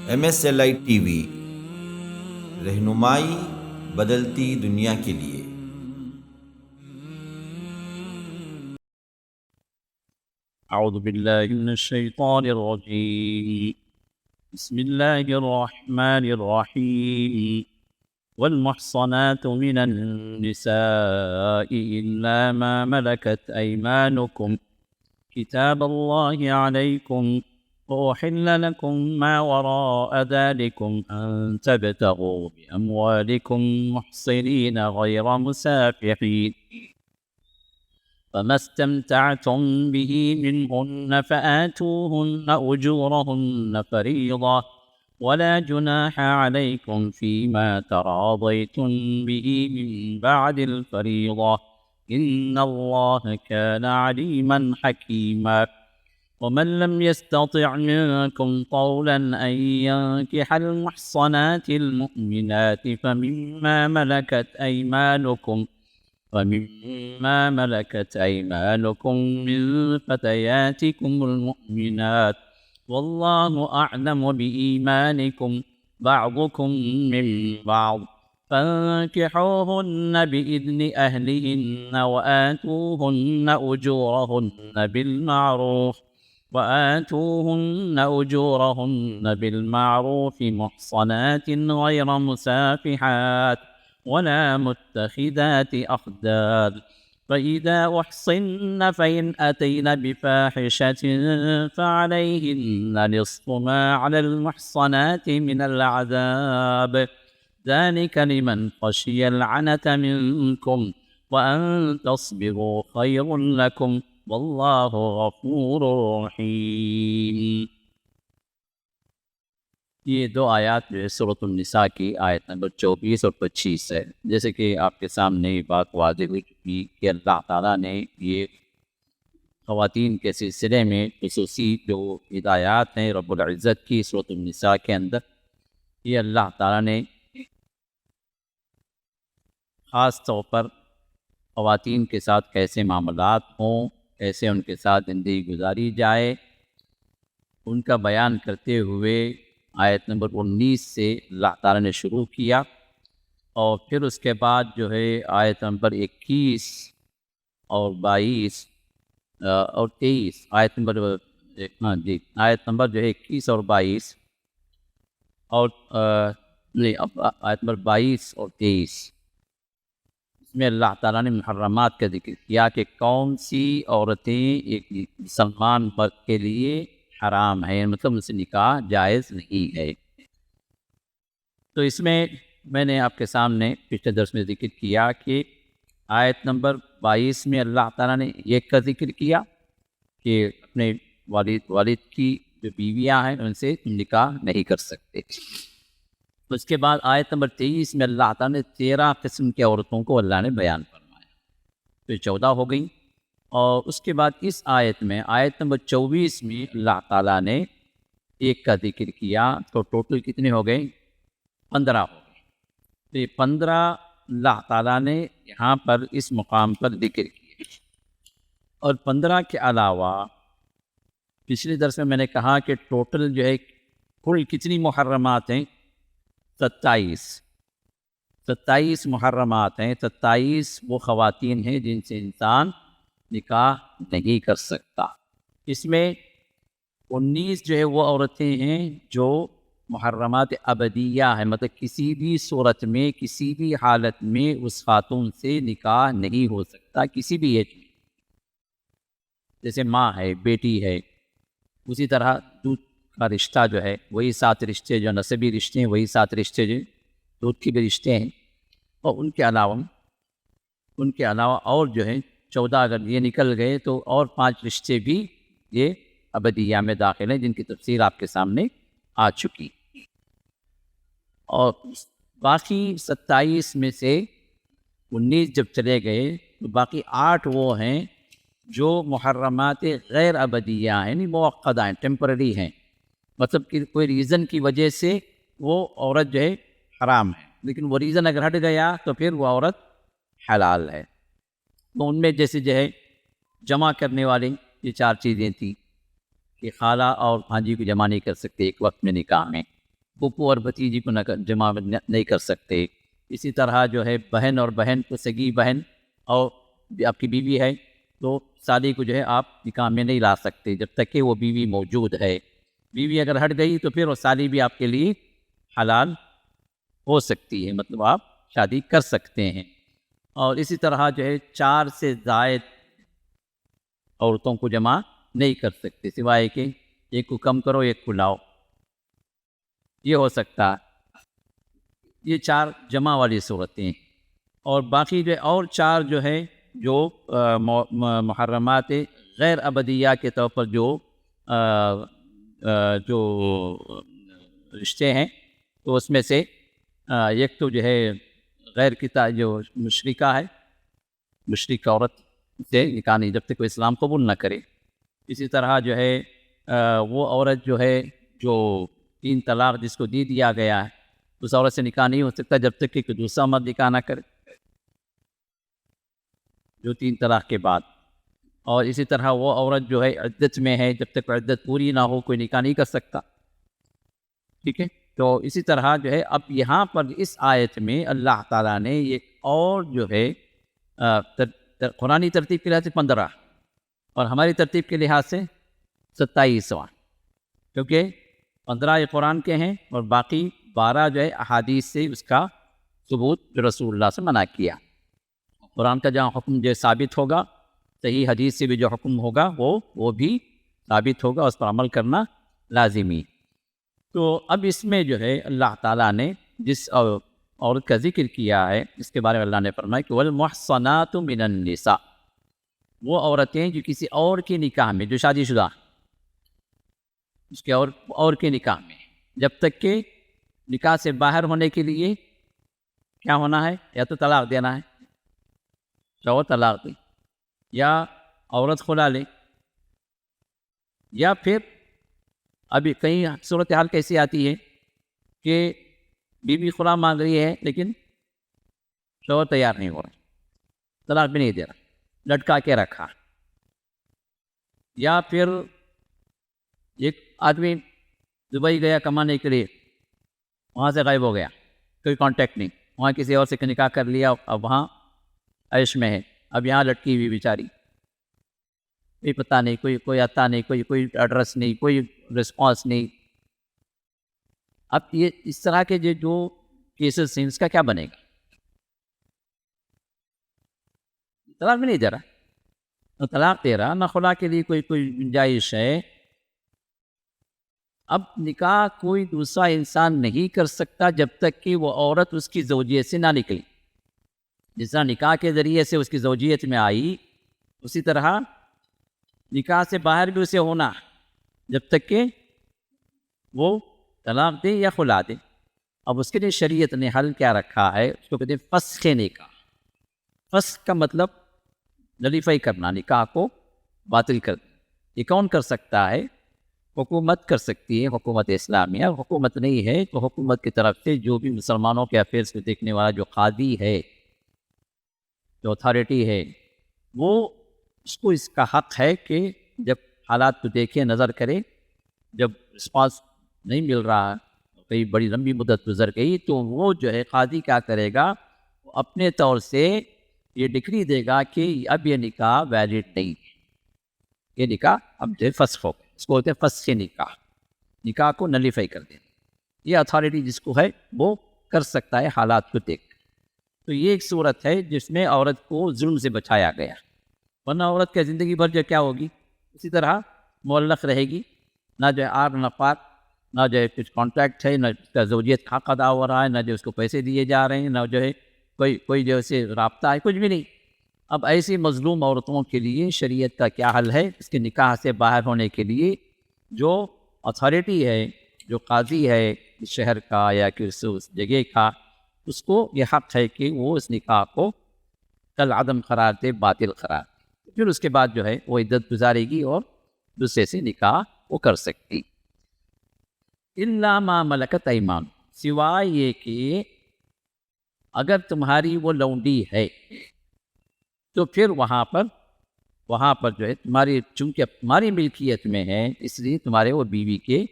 MSLI T V, رہنمائی بدلتی دنیا کے لیے۔ أعوذ بالله من الشيطان الرجيم. بسم الله الرحمن الرحيم. والمحصنات من النساء إلا ما ملكت أيمانكم كتاب الله عليكم وأحل لكم ما وراء ذلكم أن تبتغوا بأموالكم محصنين غير مسافحين، فما استمتعتم به منهن فآتوهن أجورهن فريضة، ولا جناح عليكم فيما تراضيتم به من بعد الفريضة، إن الله كان عليما حكيما. ومن لم يستطع منكم طولا أن ينكح المحصنات المؤمنات فمما ملكت أيمانكم من فتياتكم المؤمنات، والله أعلم بإيمانكم بعضكم من بعض، فانكحوهن بإذن أهلهن وآتوهن أجورهن محصنات غير مسافحات ولا متخذات أخدان، فإذا أحصن فإن أتين بفاحشة فعليهن نصف ما على المحصنات من العذاب، ذلك لمن خشي العنة منكم، وأن تصبروا خير لكم، والله غفور رحيم۔ یہ دو آیات جو ہے سورۃ النساء کی آیت نمبر 24 اور 25 ہے۔ جیسے کہ آپ کے سامنے یہ بات واضح ہو چکی کہ اللہ تعالیٰ نے یہ خواتین کے سلسلے میں خصوصی جو ہدایات ہیں رب العزت کی سورۃ النساء کے اندر، یہ اللہ تعالیٰ نے خاص طور پر خواتین کے ساتھ کیسے معاملات ہوں، کیسے ان کے ساتھ زندگی گزاری جائے، ان کا بیان کرتے ہوئے آیت نمبر 19 سے اللہ تعالیٰ نے شروع کیا، اور پھر اس کے بعد جو ہے آیت نمبر 21 اور 22 اور 23 آیت نمبر جو ہے 21 اور 22 اور آیت نمبر 22 اور 23 اس میں اللہ تعالیٰ نے محرمات کا ذکر کیا کہ کون سی عورتیں ایک مسلمان مرد کے لیے حرام ہے، مطلب ان سے نکاح جائز نہیں ہے۔ تو اس میں نے آپ کے سامنے پچھلے درس میں ذکر کیا کہ آیت نمبر 22 میں اللہ تعالیٰ نے یہ کا ذکر کیا کہ اپنے والد کی جو بیویاں ہیں ان سے نکاح نہیں کر سکتے۔ اس کے بعد آیت نمبر 23 میں اللہ تعالیٰ نے 13 قسم کی عورتوں کو اللہ نے بیان فرمایا، تو 14 ہو گئی۔ اور اس کے بعد اس آیت میں آیت نمبر 24 میں اللہ تعالیٰ نے ایک کا ذکر کیا، تو ٹوٹل کتنے ہو گئے؟ 15 ہو گئے۔ تو یہ 15 اللہ تعالیٰ نے یہاں پر اس مقام پر ذکر کیا۔ اور 15 کے علاوہ پچھلے درس میں نے کہا کہ ٹوٹل جو ہے کل کتنی محرمات ہیں؟ 27 محرمات ہیں۔ 27 وہ خواتین ہیں جن سے انسان نکاح نہیں کر سکتا۔ اس میں 19 جو ہے وہ عورتیں ہیں جو محرمات ابدیہ ہیں، مطلب کسی بھی صورت میں کسی بھی حالت میں اس خاتون سے نکاح نہیں ہو سکتا، کسی بھی ایج میں۔ جیسے ماں ہے، بیٹی ہے، اسی طرح دودھ کا رشتہ جو ہے وہی 7 رشتے جو نسبی رشتے ہیں، وہی 7 رشتے جو دودھ کے بھی رشتے ہیں، اور ان کے علاوہ اور جو ہے 14 اگر یہ نکل گئے تو اور 5 رشتے بھی یہ ابدیہ میں داخل ہیں، جن کی تفسیر آپ کے سامنے آ چکی۔ اور باقی 27 میں سے 19 جب چلے گئے تو باقی 8 وہ ہیں جو محرمات غیر ابدیہ ہیں، یعنی موقدہ ہیں، ٹیمپرری ہیں، مطلب کہ کوئی ریزن کی وجہ سے وہ عورت جو ہے حرام ہے، لیکن وہ ریزن اگر ہٹ گیا تو پھر وہ عورت حلال ہے۔ تو ان میں جیسے جو ہے جمع کرنے والی یہ 4 چیزیں تھیں کہ خالہ اور بھانجی کو جمع نہیں کر سکتے ایک وقت میں نکاح میں، پھپھو اور بھتیجی کو جمع نہیں کر سکتے. اسی طرح جو ہے بہن اور بہن کو سگی بہن اور آپ کی بیوی ہے تو سالی کو جو ہے آپ نکاح میں نہیں لا سکتے جب تک کہ وہ بیوی موجود ہے. بیوی اگر ہٹ گئی تو پھر وہ سالی بھی آپ کے لیے حلال ہو سکتی ہے، مطلب آپ شادی کر سکتے ہیں. اور اسی طرح جو ہے 4 سے زائد عورتوں کو جمع نہیں کر سکتے سوائے کہ ایک کو کم کرو ایک کو لاؤ، یہ ہو سکتا ہے. یہ 4 جمع والی صورتیں ہیں. اور باقی جو اور 4 جو ہے جو محرمات غیر ابدیہ کے طور پر جو رشتے ہیں تو اس میں سے ایک تو جو ہے غیر جو مشرکہ ہے، مشرک عورت سے نکاح نہیں جب تک کوئی اسلام قبول نہ کرے. اسی طرح جو ہے وہ عورت جو ہے جو 3 طلاق جس کو دیا گیا ہے اس عورت سے نکاح نہیں ہو سکتا جب تک کہ کوئی دوسرا مرد نکاح نہ کرے جو 3 طلاق کے بعد. اور اسی طرح وہ عورت جو ہے عدت میں ہے جب تک عدت پوری نہ ہو کوئی نکاح نہیں کر سکتا. ٹھیک ہے. تو اسی طرح جو ہے اب یہاں پر اس آیت میں اللہ تعالیٰ نے ایک اور جو ہے قرآنی ترتیب کے لحاظ سے 15 اور ہماری ترتیب کے لحاظ سے 27واں، کیونکہ 15 یہ قرآن کے ہیں اور باقی 12 جو ہے احادیث سے اس کا ثبوت جو رسول اللہ سے منع کیا. قرآن کا جہاں حکم جو ثابت ہوگا صحیح حدیث سے بھی جو حکم ہوگا وہ بھی ثابت ہوگا، اس پر عمل کرنا لازمی. تو اب اس میں جو ہے اللہ تعالیٰ نے جس عورت کا ذکر کیا ہے اس کے بارے میں اللہ نے فرمایا کہ والمحصنات من النساء، وہ عورتیں جو کسی اور کے نکاح میں جو شادی شدہ اس کے اور کے نکاح میں جب تک کہ نکاح سے باہر ہونے کے لیے کیا ہونا ہے، یا تو طلاق دینا ہے، شوہر طلاق دے یا عورت خلا لے، یا پھر ابھی کئی صورتحال کیسی آتی ہے کہ بیوی خلا مانگ رہی ہے لیکن شوہر تیار نہیں ہو رہا، طلاق بھی نہیں دے رہا، لٹکا کے رکھا. یا پھر ایک آدمی دبئی گیا کمانے کے لیے، وہاں سے غائب ہو گیا، کوئی کانٹیکٹ نہیں، وہاں کسی اور سے نکاح کر لیا، اب وہاں عیش میں ہے، اب یہاں لٹکی ہوئی بیچاری، کوئی پتہ نہیں، کوئی آتا نہیں، کوئی ایڈریس نہیں، کوئی رسپانس نہیں. اب یہ اس طرح کے جو کیسز ہیں اس کا کیا بنے گا؟ طلاق بھی نہیں دے رہا، نہ طلاق دے رہا، نہ خلا کے لیے کوئی گنجائش ہے. اب نکاح کوئی دوسرا انسان نہیں کر سکتا جب تک کہ وہ عورت اس کی زوجیت سے نہ نکلی. جس طرح نکاح کے ذریعے سے اس کی زوجیت میں آئی، اسی طرح نکاح سے باہر بھی اسے ہونا جب تک کہ وہ طلاق دے یا خلا دے. اب اس کے لیے شریعت نے حل کیا رکھا ہے، اس کو کہتے ہیں فسخ نکاح. فسخ کا مطلب نلیفائی کرنا، نکاح کو باطل کر. یہ کون کر سکتا ہے؟ حکومت کر سکتی ہے، حکومت اسلامیہ. حکومت نہیں ہے تو حکومت کی طرف سے جو بھی مسلمانوں کے افیئرس کو دیکھنے والا جو قاضی ہے، جو اتھارٹی ہے، وہ اس کو اس کا حق ہے کہ جب حالات کو دیکھے، نظر کرے، جب رسپانس نہیں مل رہا، کئی بڑی لمبی مدت گزر گئی، تو وہ جو ہے قاضی کیا کرے گا، وہ اپنے طور سے یہ ڈگری دے گا کہ اب یہ نکاح ویلڈ نہیں ہے، یہ نکاح اب جو ہے فسخ ہو گیا. اس کو ہوتے ہیں فسخ نکاح، نکاح کو نلیفائی کر دینا. یہ اتھارٹی جس کو ہے وہ کر سکتا ہے حالات کو دیکھ. تو یہ ایک صورت ہے جس میں عورت کو ظلم سے بچایا گیا، ورنہ عورت کا زندگی بھر جو کیا ہوگی، اسی طرح معلق رہے گی، نہ جو ہے آر نہ پات، نہ جو ہے کچھ کانٹریکٹ ہے، نہ اس کا زوجیت کا حق ادا ہو رہا ہے، نہ جو اس کو پیسے دیے جا رہے ہیں، نہ جو ہے کوئی جو اسے رابطہ ہے، کچھ بھی نہیں. اب ایسی مظلوم عورتوں کے لیے شریعت کا کیا حل ہے؟ اس کے نکاح سے باہر ہونے کے لیے جو اتھارٹی ہے، جو قاضی ہے اس شہر کا یا کس جگہ کا، اس کو یہ حق ہے کہ وہ اس نکاح کو کل عدم قرار دے، باطل قرار دے. پھر اس کے بعد جو ہے وہ عدت گزارے گی اور دوسرے سے نکاح وہ کر سکتی. الا ما ملکت ایمان، سوائے یہ کہ اگر تمہاری وہ لونڈی ہے تو پھر وہاں پر جو ہے تمہاری، چونکہ تمہاری ملکیت میں ہے اس لیے تمہارے وہ بیوی کے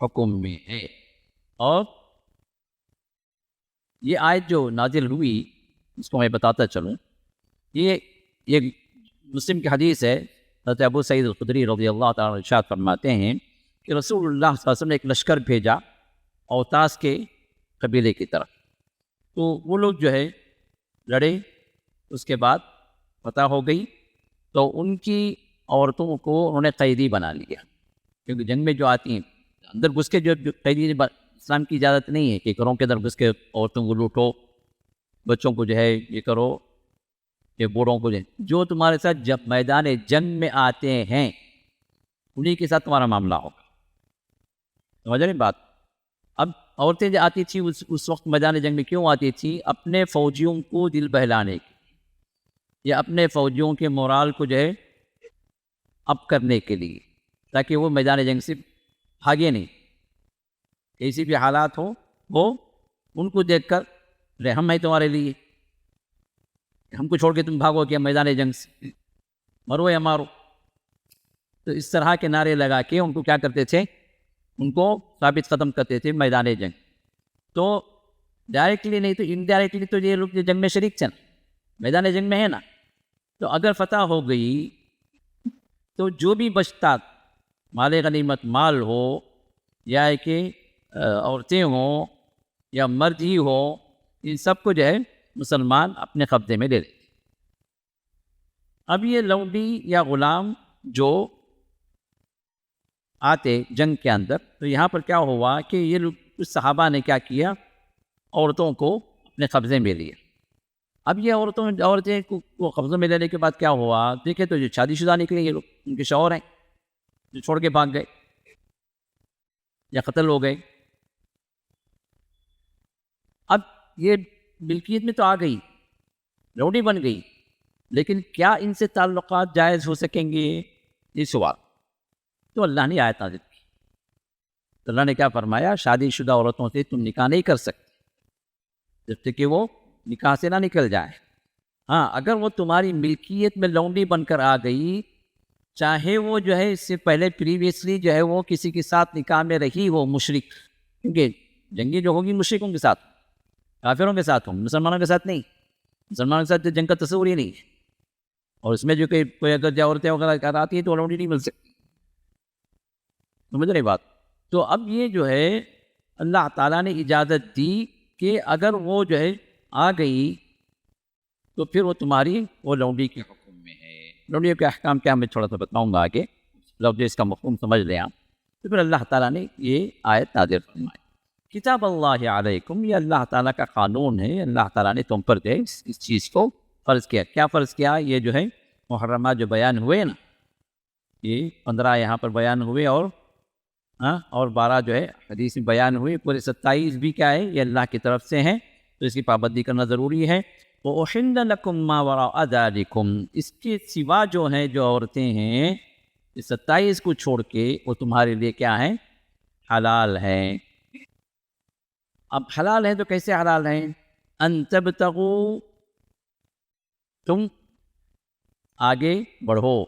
حکم میں ہے. اور یہ آیت جو نازل ہوئی اس کو میں بتاتا چلوں، یہ مسلم کی حدیث ہے، حضرت ابو سعید الخدری رضی اللہ تعالیٰ عنہ ارشاد فرماتے ہیں کہ رسول اللہ صلی اللہ علیہ وسلم نے ایک لشکر بھیجا اوتاس کے قبیلے کی طرف، تو وہ لوگ جو ہے لڑے، اس کے بعد فتح ہو گئی، تو ان کی عورتوں کو انہوں نے قیدی بنا لیا، کیونکہ جنگ میں جو آتی ہیں اندر گھس کے جو قیدی، اسلام کی اجازت نہیں ہے کہ گھروں کے اندر گھس کے عورتوں کو لوٹو، بچوں کو جو ہے یہ کرو، یہ بوڑھوں کو جو تمہارے ساتھ جب میدان جنگ میں آتے ہیں انہی کے ساتھ تمہارا معاملہ ہوگا، سمجھ رہے ہیں بات؟ اب عورتیں جو آتی تھیں اس وقت میدان جنگ میں کیوں آتی تھیں؟ اپنے فوجیوں کو دل بہلانے کی، یا اپنے فوجیوں کے مورال کو جو ہے اپ کرنے کے لیے، تاکہ وہ میدان جنگ سے بھاگے نہیں، کسی بھی حالات ہو وہ ان کو دیکھ کر رحم ہے تمہارے لیے، ہم کو چھوڑ کے تم بھاگو کہ میدان جنگ سے مرو یا مارو۔ تو اس طرح کے نعرے لگا کے ان کو کیا کرتے تھے؟ ان کو ثابت قدم کرتے تھے میدان جنگ۔ تو ڈائریکٹلی نہیں تو انڈائریکٹلی تو یہ لوگ جنگ میں شریک تھے نا، میدان جنگ میں ہے نا، تو اگر فتح ہو گئی تو جو بھی بچتا مال غنیمت، مال ہو یا کہ عورتیں ہوں یا مرد ہی ہو، ان سب کو جو ہے مسلمان اپنے قبضے میں لے لیتے۔ اب یہ لونڈی یا غلام جو آتے جنگ کے اندر، تو یہاں پر کیا ہوا کہ یہ لوگ کچھ صحابہ نے کیا کیا، عورتوں کو اپنے قبضے میں لیا۔ اب یہ عورتیں کو قبضے میں لینے کے بعد کیا ہوا؟ دیکھیں تو جو شادی شدہ نکلے یہ لوگ، ان کے شوہر ہیں جو چھوڑ کے بھاگ گئے یا قتل ہو گئے۔ اب یہ ملکیت میں تو آ گئی، لونڈی بن گئی، لیکن کیا ان سے تعلقات جائز ہو سکیں گے؟ یہ سوال تو اللہ نے آیت نازل کی، تو اللہ نے کیا فرمایا؟ شادی شدہ عورتوں سے تم نکاح نہیں کر سکتے جب تک کہ وہ نکاح سے نہ نکل جائے۔ ہاں، اگر وہ تمہاری ملکیت میں لونڈی بن کر آ گئی، چاہے وہ جو ہے اس سے پہلے پریویسلی جو ہے وہ کسی کے ساتھ نکاح میں رہی ہو، مشرک، کیونکہ جنگی جو ہوگی مشرکوں کے ساتھ، کافروں کے ساتھ ہوں، مسلمانوں کے ساتھ نہیں۔ مسلمانوں کے ساتھ جنگ کا تصور ہی نہیں ہے، اور اس میں جو کہ کوئی اگر جو عورتیں وغیرہ کراتی ہیں تو لونڈی نہیں مل سکتی، سمجھ رہے بات؟ تو اب یہ جو ہے اللہ تعالیٰ نے اجازت دی کہ اگر وہ جو ہے آ گئی تو پھر وہ تمہاری وہ لونڈی کے حکم میں ہے۔ لونڈی کے احکام کیا میں تھوڑا سا بتاؤں گا آگے، جب اس کا مفہوم سمجھ لیں آپ، تو پھر اللہ تعالیٰ نے یہ آیت نازل فرمائی۔ کتاب اللہ علیکم، یہ اللہ تعالیٰ کا قانون ہے، اللہ تعالیٰ نے تم پر جو ہے اس چیز کو فرض کیا۔ کیا فرض کیا؟ یہ جو ہے محرمات جو بیان ہوئے نا، یہ 15 یہاں پر بیان ہوئے، اور 12 جو ہے حدیث میں بیان ہوئے، پورے 27 بھی کیا ہے؟ یہ اللہ کی طرف سے ہیں، تو اس کی پابندی کرنا ضروری ہے۔ وَأُحِلَّ لَكُم مَّا وَرَاءَ ذَلِكُمْ، اس کے سوا جو ہیں جو عورتیں ہیں، اس 27 کو چھوڑ کے وہ تمہارے لیے کیا ہیں؟ حلال ہیں۔ اب حلال ہیں تو کیسے حلال ہیں؟ ان تبتغوا، تم آگے بڑھو،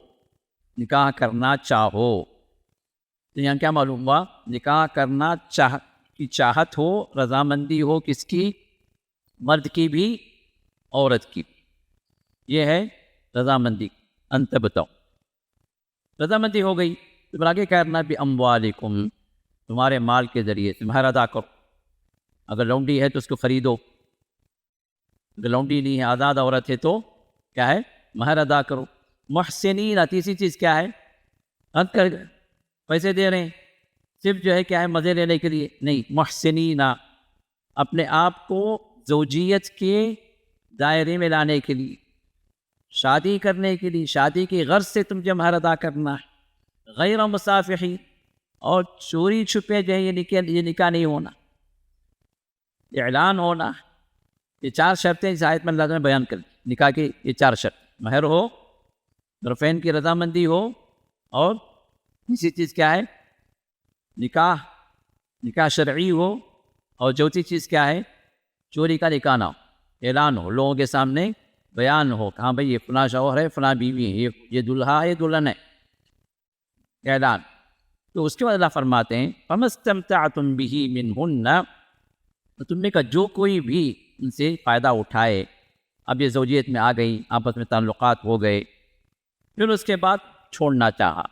نکاح کرنا چاہو، تو یہاں کیا معلوم ہوا؟ نکاح کرنا کی چاہت ہو، رضامندی ہو، کس کی؟ مرد کی بھی عورت کی بھی، یہ ہے رضامندی۔ ان تبتغوا، رضامندی ہو گئی تو پھر آگے کیا کرنا؟ بِأَمْوَالِكُمْ، تمہارے مال کے ذریعے سے مہر ادا کرو۔ اگر لونڈی ہے تو اس کو خریدو، اگر لونڈی نہیں ہے، آزاد عورت ہے، تو کیا ہے؟ مہر ادا کرو۔ محسنین، تیسری چیز کیا ہے؟ حد کر پیسے دے رہے ہیں صرف جو ہے کیا ہے؟ مزے لینے کے لیے نہیں، محسنین، اپنے آپ کو زوجیت کے دائرے میں لانے کے لیے، شادی کرنے کے لیے، شادی کی غرض سے تم جو مہر ادا کرنا ہے، غیر مصافحین، اور چوری چھپے جو ہے یہ نکاح نہیں ہونا، اعلان ہونا۔ یہ 4 شرطیں اس آیت میں اللہ نے بیان کر دی نکاح کی، یہ 4 شرط: مہر ہو، طرفین کی رضامندی ہو، اور اسی چیز کیا ہے؟ نکاح شرعی ہو، اور چوتھی چیز کیا ہے؟ چوری کا نکاح نہ ہو، اعلان ہو، لوگوں کے سامنے بیان ہو، ہاں بھائی یہ فلاں شوہر ہے، فلاں بیوی ہے، یہ دلہا ہے، یہ دلہن ہے، اعلان۔ تو اس کے بعد اللہ فرماتے ہیں فَمَسْتَمْتَعْتُمْ بِهِ مِنْهُنَّ، تو تم نے کہا جو کوئی بھی ان سے فائدہ اٹھائے، اب یہ زوجیت میں آ گئی، آپس میں تعلقات ہو گئے، پھر اس کے بعد چھوڑنا چاہا،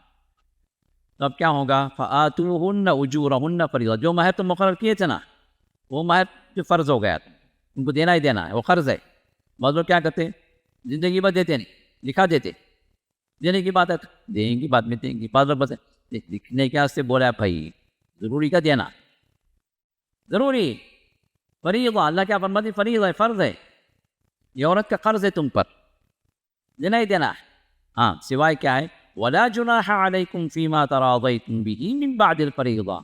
تو اب کیا ہوگا؟ فَآتُوهُنَّ أُجُورَهُنَّ فَرِيضَةً، جو مہر تم مقرر کیے تھے نا، وہ مہر جو فرض ہو گیا، ان کو دینا ہی دینا ہے، وہ قرض ہے۔ بعض لوگ کیا کرتے، زندگی بھر دیتے نہیں، لکھا دیتے، دینے کی بات ہے دیں گی، بعد میں دیں گی۔ بعض لوگ بس لکھنے کے واسطے بولا بھائی ضروری کا دینا، ضروری فریضہ، اللہ کیا فرماتی، فریضہ ہے، فرض ہے، یہ عورت کا قرض ہے تم پر، دینا ہی دینا ہے۔ ہاں سوائے کیا ہے، وَلَا جُنَاحَ عَلَيْكُمْ فِي مَا تَرَاضَيْتُمْ بِهِ مِن بَعْدِ الْفَرِيضَةِ،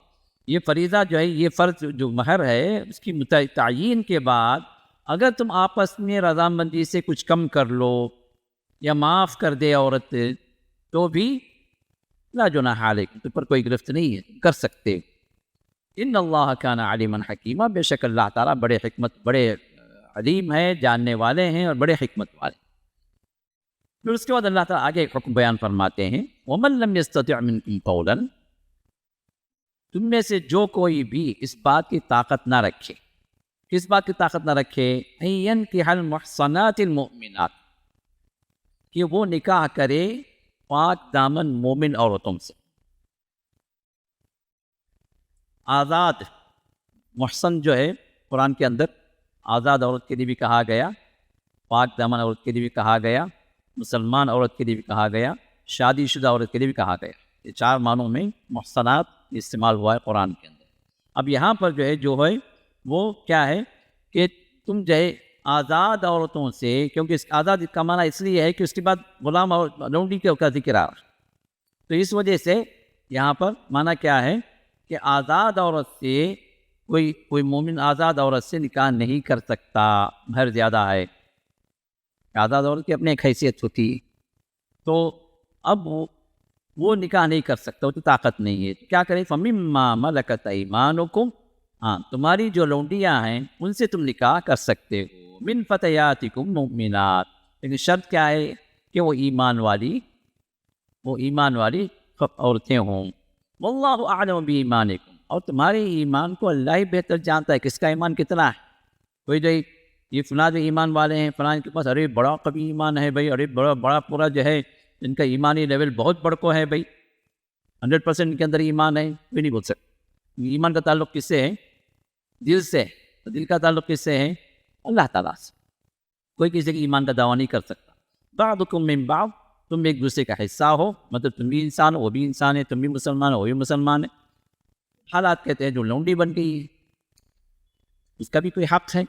یہ فریضہ جو ہے، یہ فرض جو مہر ہے، اس کی تعیین کے بعد اگر تم آپس میں رضامندی سے کچھ کم کر لو یا معاف کر دے عورت، تو بھی لا جناح علیکم، تم پر کوئی گرفت نہیں ہے، کر سکتے۔ ان اللہ کان علیما حکیما، بے شک اللہ تعالیٰ بڑے حکمت، بڑے علیم ہے، جاننے والے ہیں اور بڑے حکمت والے۔ پھر اس کے بعد اللہ تعالیٰ آگے ایک حکم بیان فرماتے ہیں وَمَن لَّمْ يَسْتَطِعْ مِنكُمْ طَوْلًا، تم میں سے جو کوئی بھی اس بات کی طاقت نہ رکھے، کس بات کی طاقت نہ رکھے، أَن يَنكِحَ الْمُحْصَنَاتِ الْمُؤْمِنَاتِ، کہ وہ نکاح کرے پاک دامن مومن عورتوں سے۔ آزاد محصن جو ہے قرآن کے اندر آزاد عورت کے لیے بھی کہا گیا، پاک دامن عورت کے لیے بھی کہا گیا، مسلمان عورت کے لیے بھی کہا گیا، شادی شدہ عورت کے لیے بھی کہا گیا۔ یہ چار معنوں میں محصنات استعمال ہوا ہے قرآن کے اندر۔ اب یہاں پر جو ہے وہ کیا ہے کہ تم جو ہے آزاد عورتوں سے، کیونکہ اس آزاد کا معنی اس لیے ہے کہ اس کے بعد غلام اور لونڈی کا ذکر آ رہا ہے، تو اس وجہ سے یہاں پر معنی کیا ہے کہ آزاد عورت سے کوئی مومن آزاد عورت سے نکاح نہیں کر سکتا، مہر زیادہ ہے، آزاد عورت کی اپنی ایک حیثیت ہوتی ہے، تو اب وہ نکاح نہیں کر سکتا، وہ تو طاقت نہیں ہے، تو کیا کریں، فَمِمَّا مَلَكَتْ أَيْمَانُكُمْ، ہاں تمہاری جو لونڈیاں ہیں ان سے تم نکاح کر سکتے ہو، مِن فَتَيَاتِكُمْ مُؤْمِنَات، لیکن شرط کیا ہے کہ وہ ایمان والی عورتیں ہوں۔ وَاللَّهُ أَعْلَمُ بِإِيمَانِكُمْ، اور تمہارے ایمان کو اللہ ہی بہتر جانتا ہے، کس کا ایمان کتنا ہے۔ کوئی جو یہ فلاں جو ایمان والے ہیں، فلاں کے پاس ارے بڑا قوی ایمان ہے بھائی، ارے بڑا پورا جو ہے ان کا ایمانی لیول بہت بڑھ کو ہے بھائی، 100% کے اندر ایمان ہے، کوئی نہیں بول سکتا۔ ایمان کا تعلق کس سے ہے؟ دل سے، تو دل کا تعلق کس سے ہے؟ اللہ تعالیٰ سے۔ کوئی کسی کے ایمان کا دعویٰ نہیں کر سکتا۔ بعضکم من بعض، تم ایک دوسرے کا حصہ ہو، مطلب تم بھی انسان ہو، وہ بھی انسان ہے، تم بھی مسلمان ہو، وہ بھی مسلمان ہے۔ حالات کہتے ہیں جو لونڈی بن گئی ہے اس کا بھی کوئی حق ہے،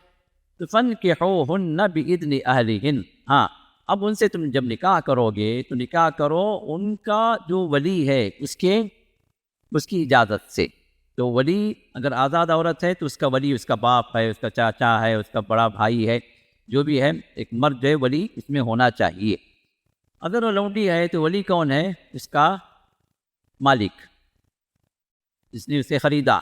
تو فَانْكِحُوهُنَّ بِإِذْنِ أَهْلِهِنَّ، ہاں اب ان سے تم جب نکاح کرو گے تو نکاح کرو ان کا جو ولی ہے اس کی اجازت سے۔ تو ولی اگر آزاد عورت ہے تو اس کا ولی اس کا باپ ہے، اس کا چاچا ہے، اس کا بڑا بھائی ہے، جو بھی ہے ایک مرد جو ہے ولی اس میں ہونا چاہیے۔ اگر وہ لونڈی ہے تو ولی کون ہے؟ اس کا مالک، جس نے اسے خریدا،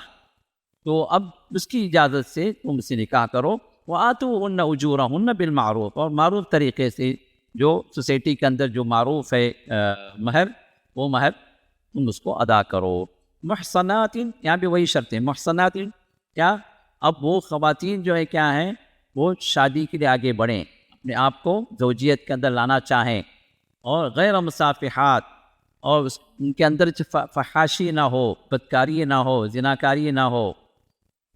تو اب اس کی اجازت سے تم اسے نکاح کرو۔ وَآتُوهُنَّ أُجُورَهُنَّ بِالْمَعْرُوفِ، اور معروف طریقے سے، جو سوسائٹی کے اندر جو معروف ہے مہر، وہ مہر تم اس کو ادا کرو۔ محصنات، یہاں بھی وہی شرط ہے، محصنات کیا، اب وہ خواتین جو ہے کیا ہیں، وہ شادی کے لیے آگے بڑھیں، اپنے آپ کو زوجیت کے اندر لانا چاہیں، اور غیر مصافحات، اور ان کے اندر فحاشی نہ ہو، بدکاری نہ ہو، زناکاری نہ ہو،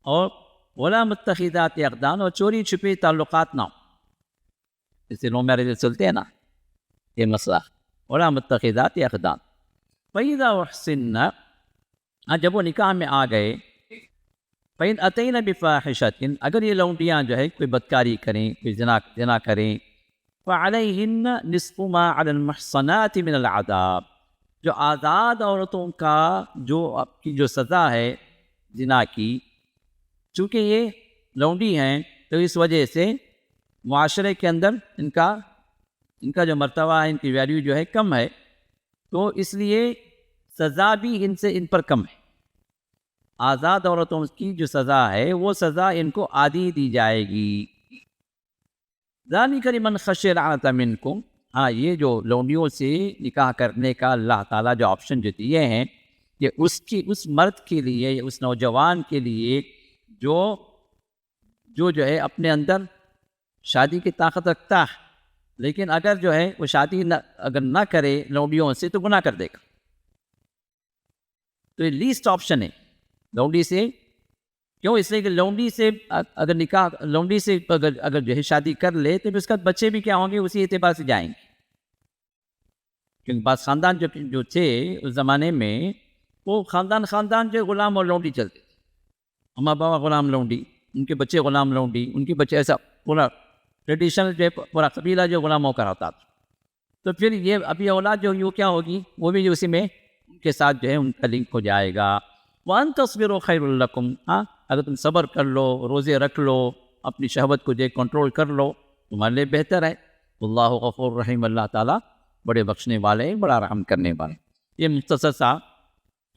اور ولا متخذات اقدان، اور چوری چھپے تعلقات نہ ہو، جیسے لو میرج چلتے ہیں نا، یہ مسئلہ، ولا متخذات اقدان۔ فَإِذَا أُحْصِنَّ، جب وہ نکاح میں آ گئے، فَإِنْ أَتَيْنَ بِفَاحِشَةٍ، اگر یہ لونڈیاں جو ہے کوئی بدکاری کریں، کوئی زنا کریں، فَعَلَيْهِنَّ نِصْفُ مَا عَلَى الْمُحْصَنَاتِ مِنَ الْعَذَابِ، جو آزاد عورتوں کا جو سزا ہے زنا کی، چونکہ یہ لونڈی ہیں تو اس وجہ سے معاشرے کے اندر ان کا جو مرتبہ ہے، ان کی ویلیو جو ہے کم ہے، تو اس لیے سزا بھی ان پر کم ہے۔ آزاد عورتوں کی جو سزا ہے وہ سزا ان کو عادی دی جائے گی۔ ذَلِكَ لِمَنْ خَشِيَ الْعَنَتَ مِنْكُمْ، ہاں یہ جو لونڈیوں سے نکاح کرنے کا اللہ تعالیٰ جو آپشن جو دیے ہیں، کہ اس مرد کے لیے یا اس نوجوان کے لیے جو ہے اپنے اندر شادی کی طاقت رکھتا ہے، لیکن اگر جو ہے وہ شادی اگر نہ کرے لونڈیوں سے تو گناہ کر دے گا. تو یہ لیسٹ آپشن ہے لونڈی سے. کیوں؟ اس لیے کہ لونڈی سے اگر لونڈی سے اگر جو ہے شادی کر لے تو اس کا بچے بھی کیا ہوں گے، اسی اعتبار سے جائیں گے. کیونکہ بعض خاندان جو تھے اس زمانے میں، وہ خاندان جو غلام اور لونڈی چلتے تھے. اماں بابا غلام لونڈی، ان کے بچے غلام لونڈی، ان کے بچے، ایسا پورا ٹریڈیشنل جو پورا قبیلہ جو غلاموں کا ہوتا تھا. تو پھر یہ ابھی اولاد جو یوں کیا ہوگی، وہ بھی اسی میں ان کے ساتھ جو ہے ان کا لنک ہو جائے گا. وَأَن تَصْبِرُوا خَيْرٌ لَكُمْ. ہاں، اگر تم صبر کر لو، روزے رکھ لو، اپنی شہوت کو جو کنٹرول کر لو، تمہارے لیے بہتر ہے. اللہ غفور رحیم، اللہ تعالیٰ بڑے بخشنے والے، بڑا رحم کرنے والے. یہ مختصر سا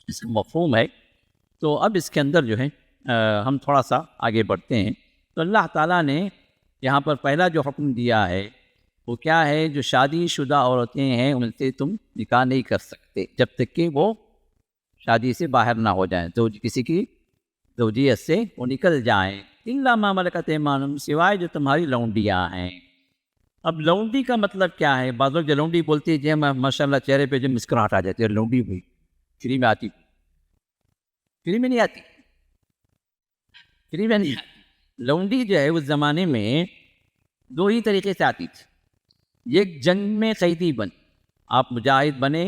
اس کا مفہوم ہے. تو اب اس کے اندر جو ہے ہم تھوڑا سا آگے بڑھتے ہیں. تو اللہ تعالیٰ نے یہاں پر پہلا جو حکم دیا ہے وہ کیا ہے؟ جو شادی شدہ عورتیں ہیں ان سے تم نکاح نہیں کر سکتے جب تک کہ وہ شادی سے باہر نہ ہو جائیں، تو کسی کی زوجیت سے وہ نکل جائیں. الا ما ملکت ایمانکم، سوائے جو تمہاری لونڈیاں ہیں. اب لونڈی کا مطلب کیا ہے؟ بعض لوگ جو لونڈی بولتی ہے، جو ماشاء اللہ چہرے پہ جو مسکراہٹ آ جاتی ہے، لونڈی ہوئی فری میں آتی، فری میں نہیں آتی، فری میں نہیں آتی. لونڈی جو ہے اس زمانے میں دو ہی طریقے سے آتی تھی. ایک جنگ میں قیدی بن، آپ مجاہد بنے،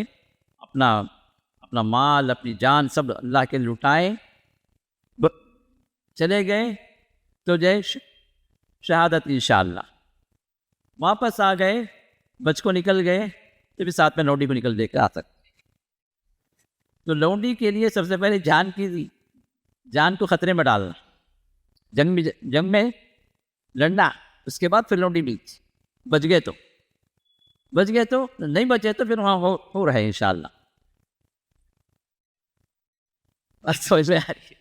اپنا مال، اپنی جان سب اللہ کے لٹائے، چلے گئے تو جو ہے شہادت انشاءاللہ. واپس آ گئے، بچ کو نکل گئے تو بھی ساتھ میں لونڈی کو نکل دے کے آ سکتے. تو لونڈی کے لیے سب سے پہلے جان کو خطرے میں ڈالنا، جنگ میں لڑنا، اس کے بعد پھر لونڈی ملتی. بچ گئے تو نہیں بچے تو پھر وہاں ہو رہے انشاءاللہ. بس سمجھ میں آ رہی ہے.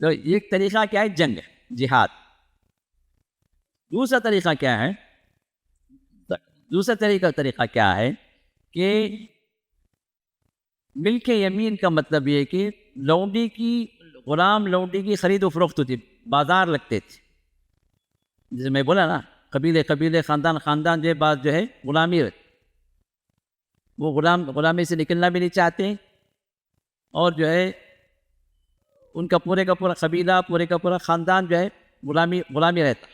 تو ایک طریقہ کیا ہے؟ جنگ، جہاد. دوسرا طریقہ کیا ہے کہ ملک یمین کا مطلب یہ ہے کہ غلام لونڈی کی خرید و فروخت ہوتی، بازار لگتے تھے. جیسے میں بولا نا، قبیلے خاندان جو ہے بعض جو ہے غلامی، وہ غلامی سے نکلنا بھی نہیں چاہتے، اور جو ہے ان کا پورے کا پورا قبیلہ، پورے کا پورا خاندان جو ہے غلامی رہتا.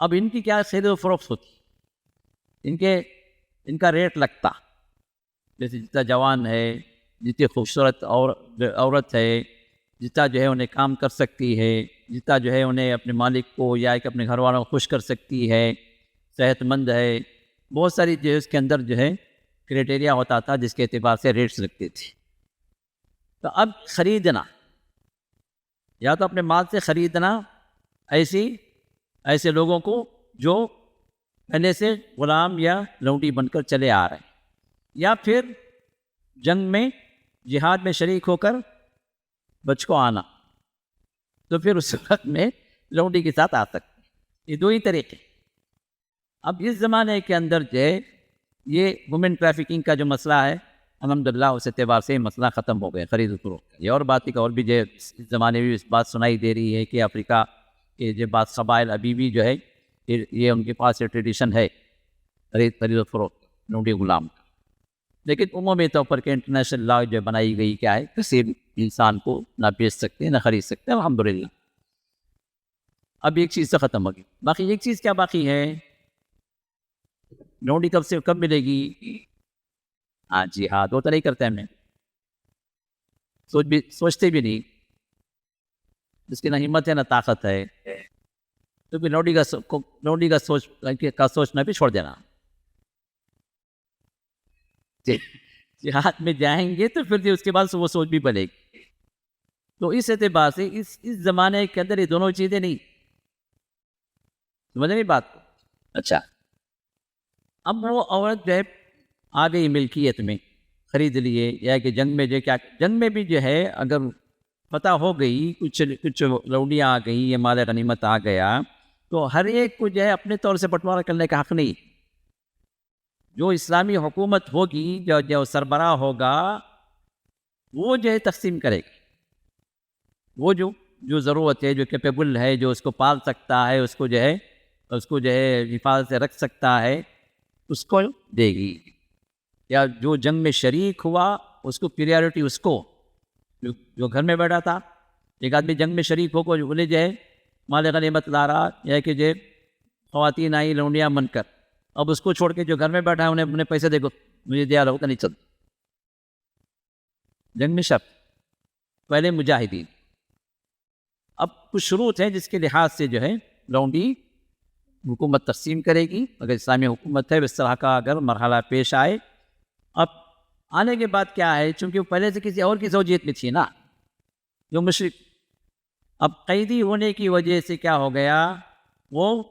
اب ان کی کیا خرید و فروخت ہوتی، ان کا ریٹ لگتا. جیسے جتنا جوان ہے، جتنی خوبصورت عورت ہے، جتنا جو ہے انہیں کام کر سکتی ہے، جتنا جو ہے انہیں اپنے مالک کو یا کہ اپنے گھر والوں کو خوش کر سکتی ہے، صحت مند ہے، بہت ساری جو ہے اس کے اندر جو ہے کرائٹیریا ہوتا تھا جس کے اعتبار سے ریٹس لگتے تھے. تو اب خریدنا، یا تو اپنے مال سے خریدنا ایسے لوگوں کو جو پہلے سے غلام یا لونڈی بن کر چلے آ رہے ہیں، یا پھر جنگ میں جہاد میں شریک ہو کر بچ کو آنا، تو پھر اس وقت میں لونڈی کے ساتھ آ سکتے. یہ دو ہی طریقے. اب اس زمانے کے اندر جو ہے یہ وومن ٹریفکنگ کا جو مسئلہ ہے، الحمدللہ اس اعتبار سے مسئلہ ختم ہو گیا، خرید و فروخت. یہ اور بات اور بھی جو ہے اس زمانے میں اس بات سنائی دے رہی ہے کہ افریقہ کے جو بعض قبائل ابھی بھی جو ہے یہ ان کے پاس یہ ٹریڈیشن ہے خرید و فروخت لونڈی غلام کا. لیکن عمومی طور پر کہ انٹرنیشنل لا جو بنائی گئی کیا ہے، کسی بھی انسان کو نہ بیچ سکتے نہ خرید سکتے، الحمدللہ. اب ایک چیز تو ختم ہوگی، باقی ایک چیز کیا باقی ہے؟ لونڈی کب ملے گی؟ ہاں جی ہاں، وہ تو نہیں کرتے ہم نے، سوچتے بھی نہیں، اس کی نہ ہمت ہے نہ طاقت ہے. تو پھر لونڈی کا سوچنا بھی چھوڑ دینا. جہاد میں جائیں گے تو پھر اس کے بعد وہ سوچ بھی بنے گی. تو اس اعتبار سے اس زمانے کے اندر یہ دونوں چیزیں نہیں، سمجھ نہیں بات کو. اچھا، اب وہ عورت جو ہے آ گئی ملکیت میں، خرید لیے، یا کہ جنگ میں جنگ میں بھی جو ہے اگر پتہ ہو گئی کچھ لونڈیاں آ گئی، یہ مال غنیمت آ گیا، تو ہر ایک کو جو ہے اپنے طور سے بٹوارا کرنے کا حق نہیں. جو اسلامی حکومت ہوگی، جو سربراہ ہوگا، وہ جو ہے تقسیم کرے گا. وہ جو ضرورت ہے، جو کیپیبل ہے، جو اس کو پال سکتا ہے، اس کو جو ہے حفاظت سے رکھ سکتا ہے، اس کو دے گی. یا جو جنگ میں شریک ہوا اس کو پریارٹی، اس کو جو گھر میں بیٹھا تھا. ایک آدمی جنگ میں شریک ہو کو انہیں جو ہے مال غنیمت لا رہا، یا کہ جو خواتین آئی لونڈیاں بن کر، اب اس کو چھوڑ کے جو گھر میں بیٹھا ہے انہیں پیسے دے گو مجھے دیا رہو تو نہیں چلتا. جنگ میں شرط پہلے مجاہدین. اب کچھ شروط ہیں جس کے لحاظ سے جو ہے لونڈی حکومت تقسیم کرے گی اگر اسلامی حکومت ہے. اس طرح کا اگر مرحلہ پیش آئے. اب آنے کے بعد کیا ہے، چونکہ وہ پہلے سے کسی اور کی زوجیت میں تھی نا، جو مشرک، اب قیدی ہونے کی وجہ سے کیا ہو گیا، وہ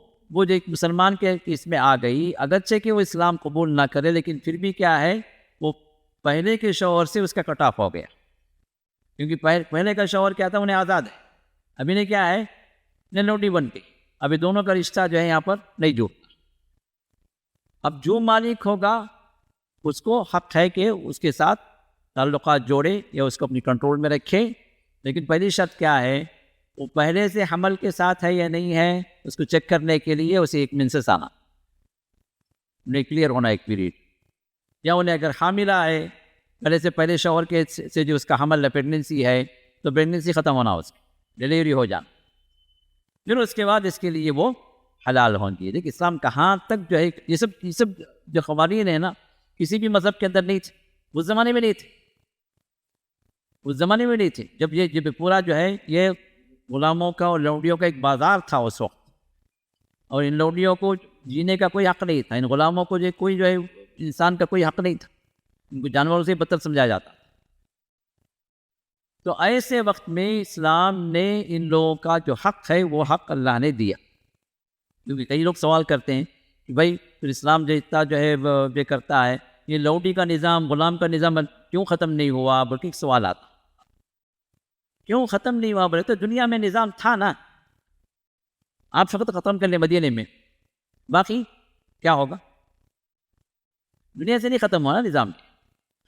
جو ایک مسلمان کے اس میں آ گئی، اگرچہ کہ وہ اسلام قبول نہ کرے لیکن پھر بھی کیا ہے، وہ پہلے کے شوہر سے اس کا کٹ آف ہو گیا. کیونکہ پہلے کا شوہر کیا تھا، انہیں آزاد ہے. ابھی نے کیا ہے، نے لونڈی بن گئی. ابھی دونوں کا رشتہ جو ہے یہاں پر نہیں جڑتا. اب جو مالک ہوگا اس کو حق ہے کہ اس کے ساتھ تعلقات جوڑے یا اس کو اپنی کنٹرول میں رکھے. لیکن پہلی شرط کیا ہے، وہ پہلے سے حمل کے ساتھ ہے یا نہیں ہے، اس کو چیک کرنے کے لیے اسے ایک منسس آنا، انہیں کلیئر ہونا ایک پیریڈ. یا انہیں اگر حاملہ ہے، پہلے شوہر کے سے جو اس کا حمل ہے، پریگننسی ہے، تو پریگننسی ختم ہونا، اس کی ڈیلیوری ہو جانا، پھر اس کے بعد اس کے لیے وہ حلال ہوں گی. لیکن اسلام کہاں تک جو ہے یہ سب جو قوانین ہیں نا، کسی بھی مذہب کے اندر نہیں تھے، اس زمانے میں نہیں تھے. اس زمانے میں نہیں تھے جب پورا جو ہے یہ غلاموں کا اور لونڈیوں کا ایک بازار تھا اس وقت، اور ان لونڈیوں کو جینے کا کوئی حق نہیں تھا. ان غلاموں کو کوئی جو ہے انسان کا کوئی حق نہیں تھا، ان کو جانوروں سے بدتر سمجھایا جاتا. تو ایسے وقت میں اسلام نے ان لوگوں کا جو حق ہے وہ حق اللہ نے دیا. کیونکہ کئی لوگ سوال کرتے ہیں کہ بھائی پھر اسلام جو اتنا جو ہے یہ کرتا ہے، یہ لونڈی کا نظام، غلام کا نظام کیوں ختم نہیں ہوا؟ بلکہ ایک سوال آتا، کیوں ختم نہیں ہوا؟ بولے تو دنیا میں نظام تھا نا، آپ فقط ختم کر لیں مدینے میں، باقی کیا ہوگا؟ دنیا سے نہیں ختم ہوا نا نظام،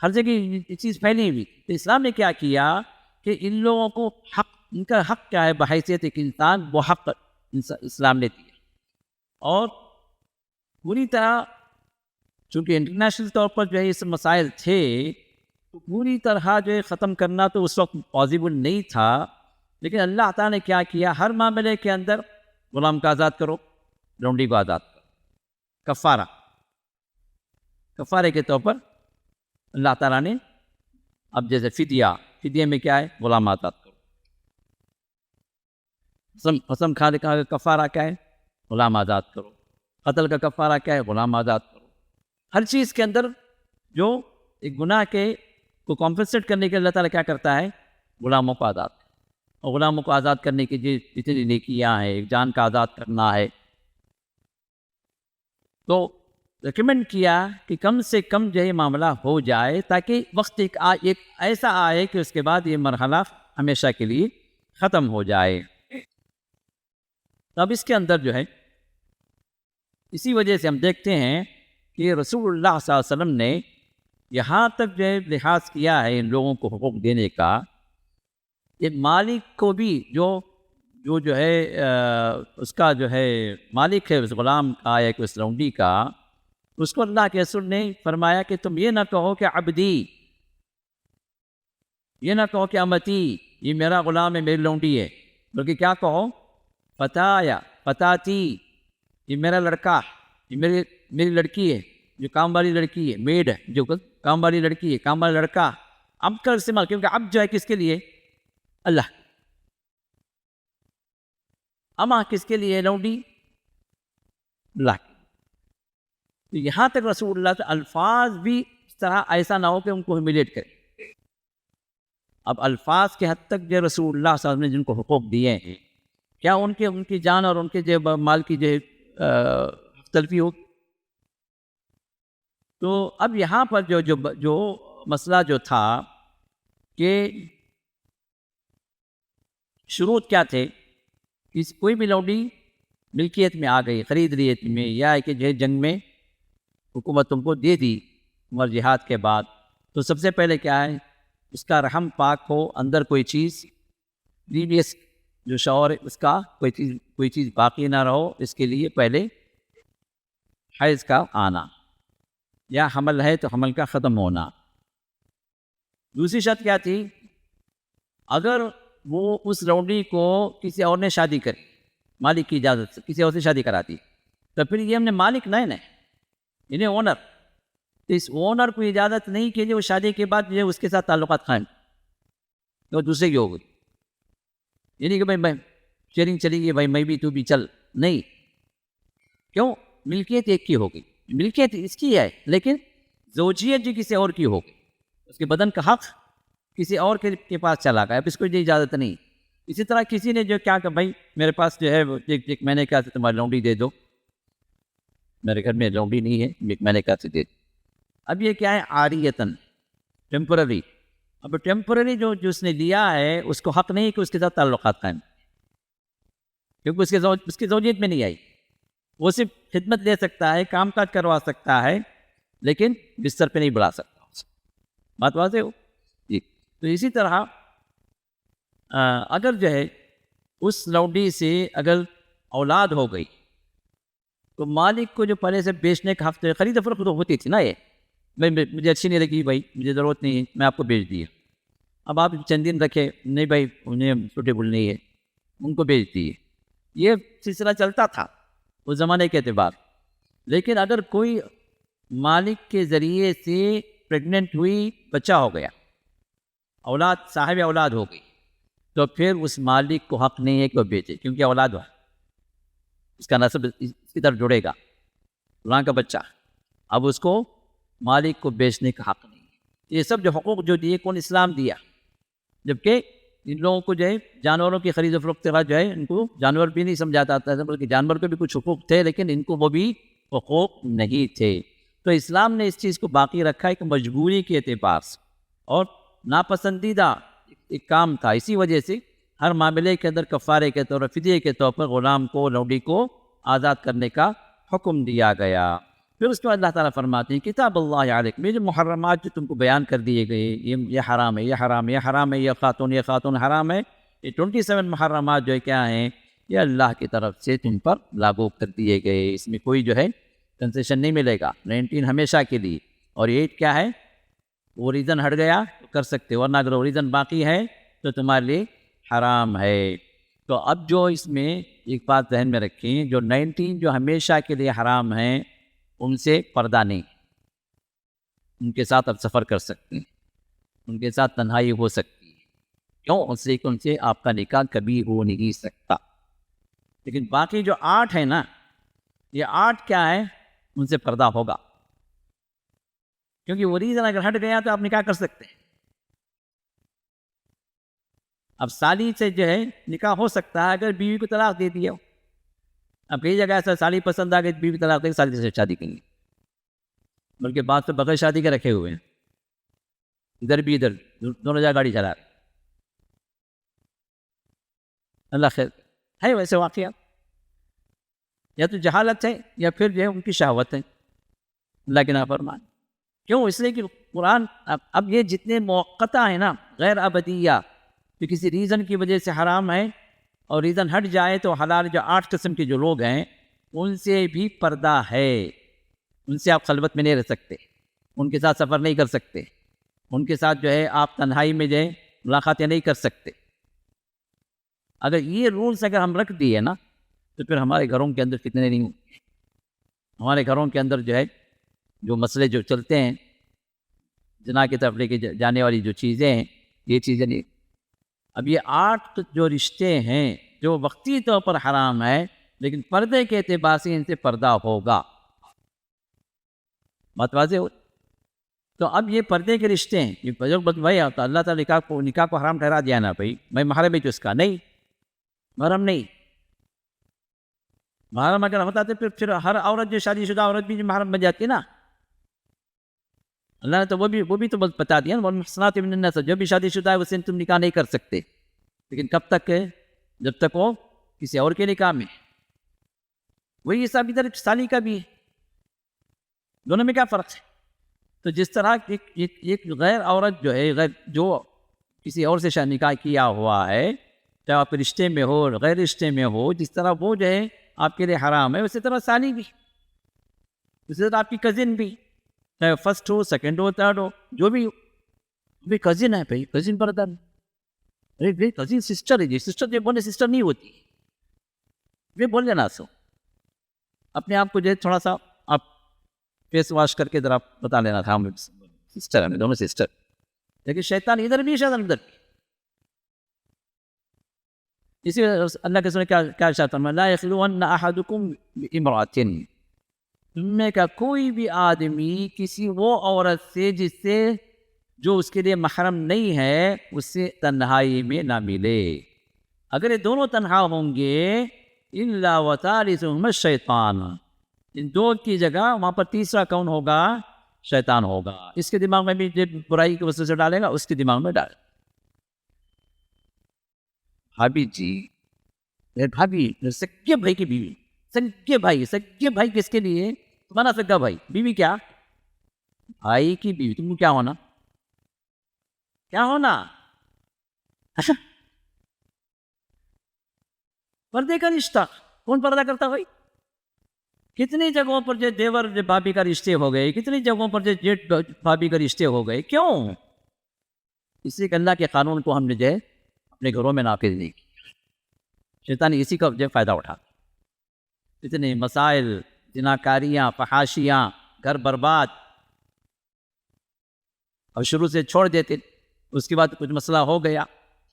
ہر جگہ یہ چیز پھیلی ہوئی. تو اسلام نے کیا کیا کہ ان لوگوں کو حق، ان کا حق کیا ہے بحیثیت ایک انسان، وہ حق اسلام نے دیا. اور پوری طرح چونکہ انٹرنیشنل طور پر جو ہے یہ سب مسائل تھے، تو پوری طرح جو ہے ختم کرنا تو اس وقت پاسبل نہیں تھا. لیکن اللہ تعالیٰ نے کیا کیا، ہر معاملے کے اندر غلام کو آزاد کرو، لونڈی کو آزاد کرو، کفارے کے طور پر اللہ تعالیٰ نے. اب جیسے فدیہ میں کیا ہے، غلام آزاد کرو. قسم کھانے کا کفارہ کیا ہے، غلام آزاد کرو. قتل کا کفارہ کیا ہے، غلام آزاد کرو. ہر چیز کے اندر جو ایک گناہ کے کو کمپنسیٹ کرنے کے اللہ تعالیٰ کیا کرتا ہے، غلاموں کو آزاد. اور غلاموں کو آزاد کرنے کی جتنی نیکیاں ہیں، ایک جان کا آزاد کرنا ہے، تو ریکمینڈ کیا کہ کم سے کم جو ہے معاملہ ہو جائے، تاکہ وقت ایک ایسا آئے کہ اس کے بعد یہ مرحلہ ہمیشہ کے لیے ختم ہو جائے. اب اس کے اندر جو ہے اسی وجہ سے ہم دیکھتے ہیں کہ رسول اللہ صلی اللہ علیہ وسلم نے یہاں تک جو ہے لحاظ کیا ہے ان لوگوں کو حقوق دینے کا، کہ مالک کو بھی جو ہے اس کا جو ہے مالک ہے اس غلام کا یا اس لونڈی کا، اس کو اللہ کے رسول نے فرمایا کہ تم یہ نہ کہو کہ عبدی، یہ نہ کہو کہ امتی، یہ میرا غلام ہے، میری لونڈی ہے، بلکہ کیا کہو، فتایا، فتاتی، یہ میرا لڑکا، یہ میری لڑکی ہے، جو کام والی لڑکی ہے، میڈ ہے، جو کام والی لڑکی ہے، کام والا لڑکا. اب کا استعمال، کیونکہ اب جو ہے کس کے لیے، اللہ. اما کس کے لیے، لونڈی، اللہ. تو یہاں تک رسول اللہ سے الفاظ بھی اس طرح ایسا نہ ہو کہ ان کو ہیومیلیٹ کرے. اب الفاظ کے حد تک جو رسول اللہ صلی اللہ علیہ وسلم نے جن کو حقوق دیے ہیں، کیا ان کی جان اور ان کے جو مال کی جو تلفی ہو. تو اب یہاں پر جو مسئلہ جو تھا کہ شروط کیا تھے، کہ کوئی بھی لونڈی ملکیت میں آ گئی، خرید لیت میں، یا کہ جو ہے جنگ میں حکومت تم کو دے دی عمر جہاد کے بعد، تو سب سے پہلے کیا ہے، اس کا رحم پاک ہو، اندر کوئی چیز پریویس جو شوہر اس کا کوئی چیز باقی نہ رہو، اس کے لیے پہلے حیض کا آنا، یا حمل ہے تو حمل کا ختم ہونا۔ دوسری شرط کیا تھی؟ اگر وہ اس لونڈی کو کسی اور نے شادی کری، مالک کی اجازت سے کسی اور سے شادی کراتی، تو پھر یہ ہم نے مالک نہیں انہیں اونر، تو اس اونر کو اجازت نہیں کہ جو شادی کے بعد جو اس کے ساتھ تعلقات قائم، تو دوسرے کی ہو گئی، یعنی کہ بھائی شیئرنگ چلی گئی، بھائی میں بھی تو بھی چل، نہیں، کیوں؟ ملکیت ایک کی ہوگی، ملکیت اس کی ہے لیکن زوجیت جو کسی اور کی ہوگی، اس کے بدن کا حق کسی اور کے پاس چلا گیا، اب اس کو یہ اجازت نہیں۔ اسی طرح کسی نے جو کیا کہ بھائی میرے پاس جو ہے ایک میں نے کہا کہ تمہاری لونڈی دے دو، میرے گھر میں لونڈی نہیں ہے، میں نے کہا سے دے دو، اب یہ کیا ہے؟ عاریتاً، ٹیمپرری۔ اب ٹیمپرری جو اس نے لیا ہے اس کو حق نہیں کہ اس کے ساتھ تعلقات قائم، کیونکہ اس کی زوجیت میں نہیں آئی، وہ صرف خدمت لے سکتا ہے، کام کاج کروا سکتا ہے، لیکن بستر پہ نہیں بلا سکتا۔ بات واضح ہو جی؟ تو اسی طرح اگر جو ہے اس لونڈی سے اگر اولاد ہو گئی تو مالک کو جو پہلے سے بیچنے کا ہفتے خرید و فروخت ہوتی تھی نا، یہ بھائی مجھے اچھی نہیں لگی، بھائی مجھے ضرورت نہیں ہے، میں آپ کو بیچ دیا، اب آپ چند دن رکھے، نہیں بھائی انہیں سوٹیبل نہیں ہے، ان کو بیچ دیے، یہ سلسلہ چلتا تھا اس زمانے کے اعتبار۔ لیکن اگر کوئی مالک کے ذریعے سے پریگننٹ ہوئی، بچہ ہو گیا، اولاد صاحب اولاد ہو گئی، تو پھر اس مالک کو حق نہیں ہے کہ وہ بیچے، کیونکہ اولاد ہے، اس کا نسب اس کی طرف جڑے گا، فلاں کا بچہ، اب اس کو مالک کو بیچنے کا حق نہیں ہے۔ یہ سب جو حقوق جو دیے کون؟ اسلام دیا، جبکہ ان لوگوں کو جو ہے جانوروں کی خرید و فروخت کا جو ہے ان کو جانور بھی نہیں سمجھاتا تھا، بلکہ جانور کو بھی کچھ حقوق تھے لیکن ان کو وہ بھی حقوق نہیں تھے۔ تو اسلام نے اس چیز کو باقی رکھا ہے کہ مجبوری کے اعتبار سے اور ناپسندیدہ ایک کام تھا، اسی وجہ سے ہر معاملے کے اندر کفارے کے طور پر، فدیے کے طور پر غلام کو، لونڈی کو آزاد کرنے کا حکم دیا گیا۔ پھر اس کے بعد اللہ تعالیٰ فرماتے ہیں کتاب اللہ علیکم، یہ جو محرمات جو تم کو بیان کر دیے گئے، یہ حرام ہے، یہ حرام ہے، یہ حرام ہے، یہ خاتون حرام ہے، یہ 27 محرمات جو ہے کیا ہیں؟ یہ اللہ کی طرف سے تم پر لاگو کر دیے گئے، اس میں کوئی جو ہے کنسیشن نہیں ملے گا، 19 ہمیشہ کے لیے، اور 8 کیا ہے؟ وہ ریزن ہٹ گیا تو کر سکتے، ورنہ اگر وہ ریزن باقی ہے تو تمہارے لیے حرام ہے۔ تو اب جو اس میں ایک بات ذہن میں رکھیں، جو 19 جو ہمیشہ کے لیے حرام ہیں ان سے پردہ نہیں، ان کے ساتھ اب سفر کر سکتے ہیں، ان کے ساتھ تنہائی ہو سکتی ہے، کیوں؟ ان سے آپ کا نکاح کبھی ہو نہیں سکتا۔ لیکن باقی جو 8 ہیں نا، یہ 8 کیا ہے؟ ان سے پردہ ہوگا، کیونکہ وہ ریزن اگر ہٹ گیا تو آپ نکاح کر سکتے ہیں۔ اب سالی سے جو ہے نکاح ہو سکتا ہے اگر بیوی کو طلاق دے دیا ہو، اب کئی جگہ ایسا سالی پسند آ گئی، بیوی طلاق دے کے سالی سے شادی کریں گے، بلکہ بعض تو بغیر شادی کے رکھے ہوئے ہیں، ادھر بھی ادھر دونوں جگہ گاڑی چلا رہے، اللہ خیر ہے ویسے واقعات، یا تو جہالت ہے یا پھر جو ہے ان کی شہوت ہے، اللہ کے نافرمان۔ کیوں؟ اس لیے کہ قرآن اب یہ جتنے موقتہ ہیں نا، غیر ابدیہ، جو کسی ریزن کی وجہ سے حرام ہے اور ریزن ہٹ جائے تو حلال، جو 8 قسم کے جو لوگ ہیں ان سے بھی پردہ ہے، ان سے آپ خلوت میں نہیں رہ سکتے، ان کے ساتھ سفر نہیں کر سکتے، ان کے ساتھ جو ہے آپ تنہائی میں جو ہے ملاقاتیں نہیں کر سکتے۔ اگر یہ رولز اگر ہم رکھ دیے نا تو پھر ہمارے گھروں کے اندر فتنے نہیں ہوں، ہمارے گھروں کے اندر جو ہے جو مسئلے جو چلتے ہیں، زنا کی طرف لے کے جانے والی جو چیزیں ہیں، یہ چیزیں نہیں۔ اب یہ 8 جو رشتے ہیں جو وقتی طور پر حرام ہے لیکن پردے کے اعتبار سے ان سے پردہ ہوگا، بات واضح ہو؟ تو اب یہ پردے کے رشتے ہیں، یہ بزرگ بھائی آتا اللہ تعالیٰ نکاح کو حرام ٹھہرا دیا نا، بھائی میں محرم ہے جو اس کا نہیں، محرم نہیں، محرم اگر ہوتا تو پھر ہر عورت جو شادی شدہ عورت بھی محرم بن جاتی نا، اللہ نے تو وہ بھی تو بتا دیا نا، والمحصنات من النساء، جو بھی شادی شدہ ہے اس سے تم نکاح نہیں کر سکتے، لیکن کب تک ہے؟ جب تک وہ کسی اور کے نکاح میں۔ وہی حساب ادھر سالی کا بھی ہے، دونوں میں کیا فرق ہے؟ تو جس طرح ایک غیر عورت جو ہے جو کسی اور سے نکاح کیا ہوا ہے، چاہے آپ رشتے میں ہو غیر رشتے میں ہو، جس طرح وہ جو ہے آپ کے لیے حرام ہے، اسی طرح ثانی بھی، اسی طرح آپ کی کزن بھی، چاہے فرسٹ ہو سیکنڈ ہو تھرڈ ہو، جو بھی بھی کزن ہے بھائی، کزن بردر، ارے بھائی کزن سسٹر ہے جی، سسٹر جو بولے سسٹر نہیں ہوتی، یہ بول لینا سو اپنے آپ کو جو ہے تھوڑا سا آپ فیس واش کر کے ذرا بتا لینا تھا، ہم سسٹر ہیں دونوں سسٹر، لیکن شیطان ادھر بھی شیطان ادھر بھی. اسی اللہ کے سنے کیا ارشاد فرمایا، لا یخلون احدکم بامرأۃ، تم میں کا کوئی بھی آدمی کسی وہ عورت سے جس سے جو اس کے لیے محرم نہیں ہے اس سے تنہائی میں نہ ملے. اگر یہ دونوں تنہا ہوں گے، الا وثالثہما الشیطان، ان دو کی جگہ وہاں پر تیسرا کون ہوگا؟ شیطان ہوگا. اس کے دماغ میں بھی جو برائی کی وجہ سے ڈالے گا، اس کے دماغ میں ڈالے. بھابھی جی، بھابھی سگے بھائی کی بیوی، سگے بھائی کس کے لیے؟ تمہارا سگا بھائی، بیوی کیا؟ بھائی کی بیوی. تم کو کیا ہونا؟ کیا ہونا؟ پردے کا رشتہ کون پردہ کرتا بھائی؟ کتنی جگہوں پر جو دیور جو بھابھی کا رشتے ہو گئے، کتنی جگہوں پر جو جیٹ بھابھی کا رشتے ہو گئے. کیوں؟ اسی کہ اللہ کے قانون کو ہم نے جو ہے اپنے گھروں میں نافذ نہیں کی. شیطان اسی کا جو فائدہ اٹھا. اتنے مسائل، زناکاریاں، فحاشیاں، گھر برباد، اور شروع سے چھوڑ دیتے، اس کے بعد کچھ مسئلہ ہو گیا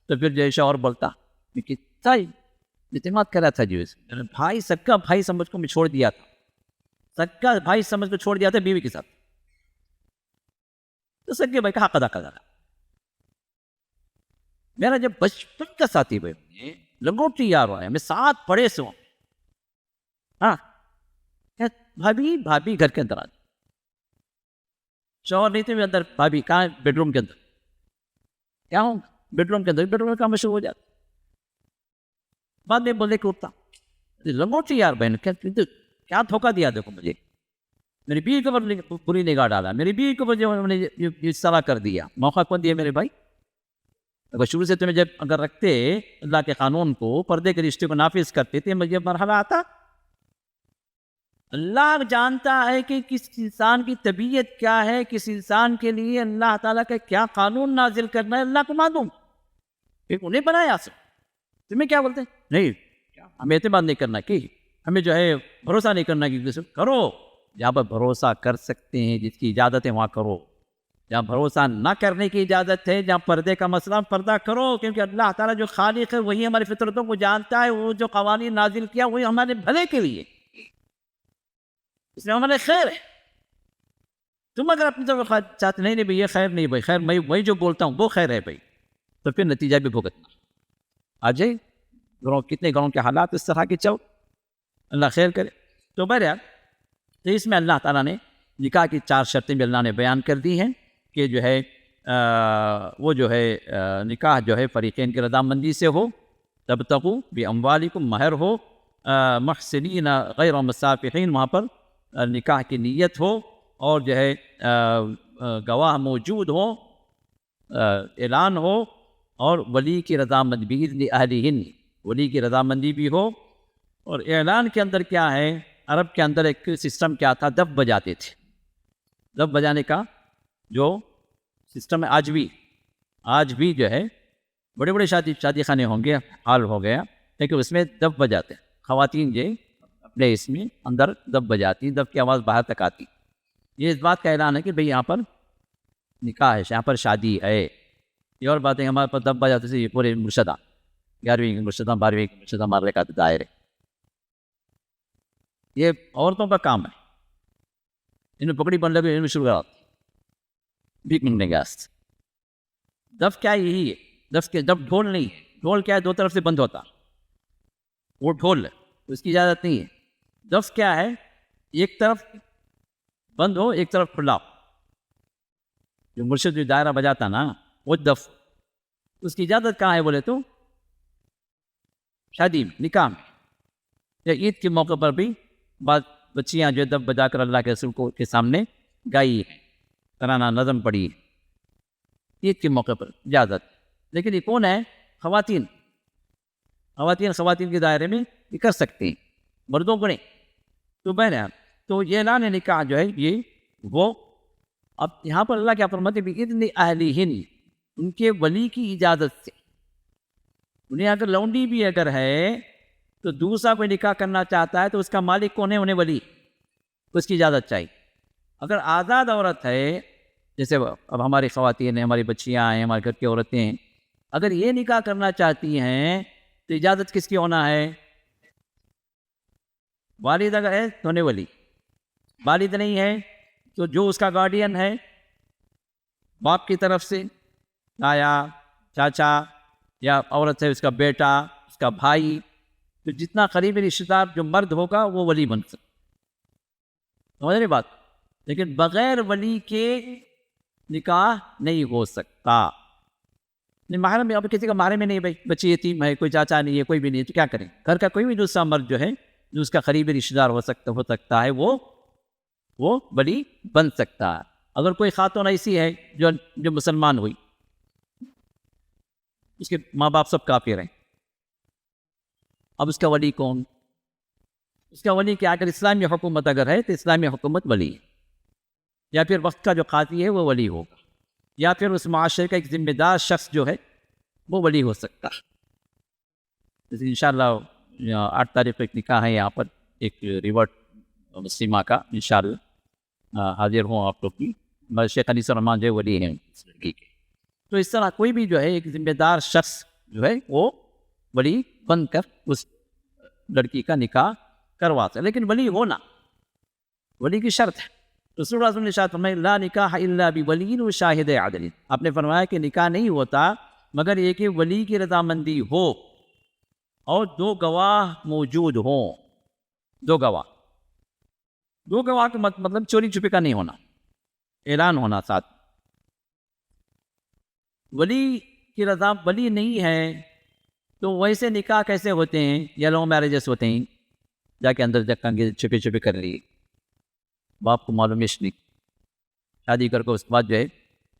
تو پھر جو ہے شوہر بولتا کتنا اعتماد کرا تھا جی، بھائی سگا بھائی سمجھ کو میں چھوڑ دیا تھا، سگا بھائی سمجھ کو چھوڑ دیا تھا بیوی کے ساتھ، تو سگے بھائی کا حق ادا کرا. میرا جب بچپن کا ساتھی بھائی لنگوٹی یار ہوا ہے، میں ساتھ پڑے سے ہوں، ہاں بھابھی گھر کے اندر آتی، شوہر نہیں تھے اندر، بھابھی کہاں؟ بیڈ روم کے اندر. کیا ہوں؟ بیڈ روم کے اندر، بیڈ روم میں کام شروع ہو جاتا. بعد میں بولے کہ اٹھتا لنگوٹی یار بہن، کیا دھوکہ دیا دیکھو مجھے، میری بیوی کے اوپر بری نگاہ ڈالا، میری بیوی کے اوپر جو انہوں نے اس طرح کر دیا. موقع کون دیا میرے بھائی؟ اگر شروع سے تمہیں جب اگر رکھتے اللہ کے قانون کو، پردے کے رشتے کو نافذ کرتے تھے، مجھے مرحلہ آتا. اللہ جانتا ہے کہ کس انسان کی طبیعت کیا ہے، کس انسان کے لیے اللہ تعالیٰ کا کیا قانون نازل کرنا ہے، اللہ کو معلوم. ایک انہیں بنایا سب. تمہیں کیا بولتے ہیں؟ نہیں ہمیں اعتماد نہیں کرنا، کہ ہمیں جو ہے بھروسہ نہیں کرنا، کہ کرو جہاں پر بھروسہ کر سکتے ہیں، جس کی اجازت ہے وہاں کرو. جہاں بھروسہ نہ کرنے کی اجازت ہے، جہاں پردے کا مسئلہ، پردہ کرو، کیونکہ اللہ تعالیٰ جو خالق ہے وہی ہماری فطرتوں کو جانتا ہے. وہ جو قوانین نازل کیا وہی ہمارے بھلے کے لیے، اس میں ہمارے خیر ہے. تم اگر اپنی طرف چاہتے نہیں بھائی یہ خیر نہیں بھائی، خیر میں وہی جو بولتا ہوں وہ خیر ہے بھائی، تو پھر نتیجہ بھی بھگتنا. آ جائے کتنے گھروں کے حالات اس طرح کے چل، اللہ خیر کرے. تو بہرحال تو اس میں اللہ تعالیٰ نے نکاح کی 4 شرطیں بھی اللہ نے بیان کر دی ہیں، کہ جو ہے وہ جو ہے نکاح جو ہے فریقین کی رضامندی سے ہو، تبتغوا باموالکم، مہر ہو، محسنین غیر مسافحین، وہاں پر نکاح کی نیت ہو، اور جو ہے گواہ موجود ہو، اعلان ہو، اور ولی کی رضامندی باذن اہلہن، ولی کی رضامندی بھی ہو. اور اعلان کے اندر کیا ہے، عرب کے اندر ایک سسٹم کیا تھا، دف بجاتے تھے. دف بجانے کا جو سسٹم ہے آج بھی جو ہے بڑے بڑے شادی خانے ہوں گے، حال ہو گیا، لیکن اس میں دف بجاتے ہیں. خواتین جو اپنے اس میں اندر دف بجاتی، دف کی آواز باہر تک آتی. یہ اس بات کا اعلان ہے کہ بھئی یہاں پر نکاح ہے، یہاں پر شادی ہے. یہ اور باتیں ہمارے پاس دف بجاتے تھے، یہ پورے مرشدہ 11ویں کے مرشدہ 12ویں کے مرشدہ مارنے کا دائرے، یہ عورتوں کا کام ہے. انہیں پکڑی بن لگے، ان میں شروع کرا بھیک منگنے کے واسطے. دف کیا یہی ہے، دف ڈھول نہیں ہے. ڈھول کیا ہے، 2 طرف سے بند ہوتا، وہ ڈھول ہے، اس کی اجازت نہیں ہے. دف کیا ہے، ایک طرف بند ہو، ایک طرف کھلا ہو. جو مرشد جو دائرہ بجاتا نا وہ دف، اس کی اجازت کہاں ہے بولے تو شادی میں، نکاح میں، یا عید کے موقع پر بھی بعض بچیاں جو دف بجا کر اللہ کے رسول کو کے سامنے گائی ہیں. ترانہ نظم پڑھی عید کے موقع پر اجازت. لیکن یہ کون ہے؟ خواتین کے دائرے میں یہ کر سکتے ہیں، مردوں کو نہیں. تو بہرحال تو یہ اعلان نکاح جو ہے یہ وہ اب یہاں پر اللہ کیا فرماتے ہیں؟ بِإِذْنِ أَهْلِهِنَّ، ان کے ولی کی اجازت سے. انہیں اگر لونڈی بھی اگر ہے تو دوسرا کوئی نکاح کرنا چاہتا ہے تو اس کا مالک کون ہے؟ انہیں ولی، اس کی اجازت چاہیے. اگر آزاد عورت ہے، جیسے اب ہماری خواتین ہیں، ہماری بچیاں ہیں، ہمارے گھر کی عورتیں ہیں، اگر یہ نکاح کرنا چاہتی ہیں تو اجازت کس کی ہونا ہے؟ والد اگر ہے تو انہیں ولی، والد نہیں ہے تو جو اس کا گارڈین ہے باپ کی طرف سے، آیا چاچا یا عورت ہے اس کا بیٹا، اس کا بھائی، تو جتنا قریبی رشتہ دار جو مرد ہوگا وہ ولی بن سکتا. سمجھ رہے بات؟ لیکن بغیر ولی کے نکاح نہیں ہو سکتا. نہیں محرم میں، اب کسی کا محرم میں نہیں، بھائی بچی یتیم ہے، کوئی چاچا نہیں ہے، کوئی بھی نہیں ہے، تو کیا کریں؟ گھر کا کوئی بھی دوسرا مرد جو ہے جو اس کا قریبی رشتہ دار ہو سکتا ہے وہ ولی بن سکتا ہے. اگر کوئی خاتون ایسی ہے جو مسلمان ہوئی، اس کے ماں باپ سب کافر ہیں، اب اس کا ولی کون؟ اس کا ولی کیا؟ اگر اسلامی حکومت اگر ہے تو اسلامی حکومت ولی ہے، یا پھر وقت کا جو قاضی ہے وہ ولی ہوگا، یا پھر اس معاشرے کا ایک ذمہ دار شخص جو ہے وہ ولی ہو سکتا ہے. جیسے انشاءاللہ 8 تاریخ کو ایک نکاح ہے یہاں پر، ایک ریورٹ مسلمہ کا، انشاءاللہ حاضر ہوں آپ لوگ کی. شیخ انیس الرحمان جو ولی ہیں اس لڑکی کے. تو اس طرح کوئی بھی جو ہے ایک ذمہ دار شخص جو ہے وہ ولی بن کر اس لڑکی کا نکاح کرواتا ہے. لیکن ولی کی شرط ہے. رسول اللہ صلی اللہ علیہ وسلم نے ارشاد فرمایا لا نکاح الا بولی و شاہد عدل. آپ نے فرمایا کہ نکاح نہیں ہوتا مگر یہ کہ ولی کی رضامندی ہو اور 2 گواہ موجود ہوں. 2 گواہ کا مطلب چوری چھپے کا نہیں ہونا، اعلان ہونا ساتھ. ولی کی رضا ولی نہیں ہے تو ویسے نکاح کیسے ہوتے ہیں؟ یا لو میرجز ہوتے ہیں، جا کے اندر جگہ چھپے کر لیے، باپ کو معلوم نہیں، شادی کر کے اس کے بعد جو ہے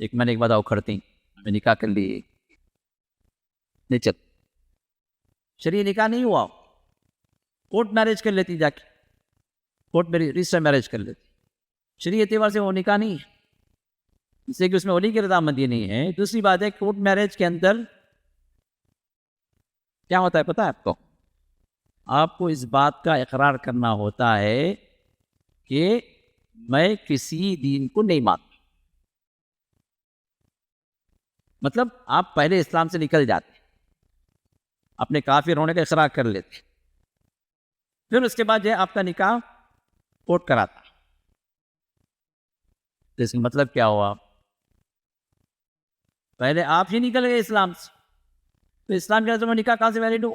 1 مہینے کے بعد اکھڑتے ہیں، ہمیں نکاح کر لیے، نہیں چل. شرعی نکاح نہیں ہوا، کورٹ میرج کر لیتی، جا کے کورٹ میں رجسٹر میرج کر لیتی. شرعی اعتبار سے وہ نکاح نہیں ہے، اس لیے کہ اس میں ولی کی رضامندی نہیں ہے. دوسری بات ہے کورٹ میرج کے اندر کیا ہوتا ہے پتہ ہے آپ کو؟ آپ کو اس بات کا اقرار کرنا ہوتا ہے کہ میں کسی دین کو نہیں مانتا. مطلب آپ پہلے اسلام سے نکل جاتے، اپنے کافر ہونے کا اقرار کر لیتے، پھر اس کے بعد جو ہے آپ کا نکاح کورٹ کراتا. تو اس کا مطلب کیا ہوا؟ پہلے آپ ہی نکل گئے اسلام سے، تو اسلام کے نظر میں نکاح کہاں سے ویلڈ ہو؟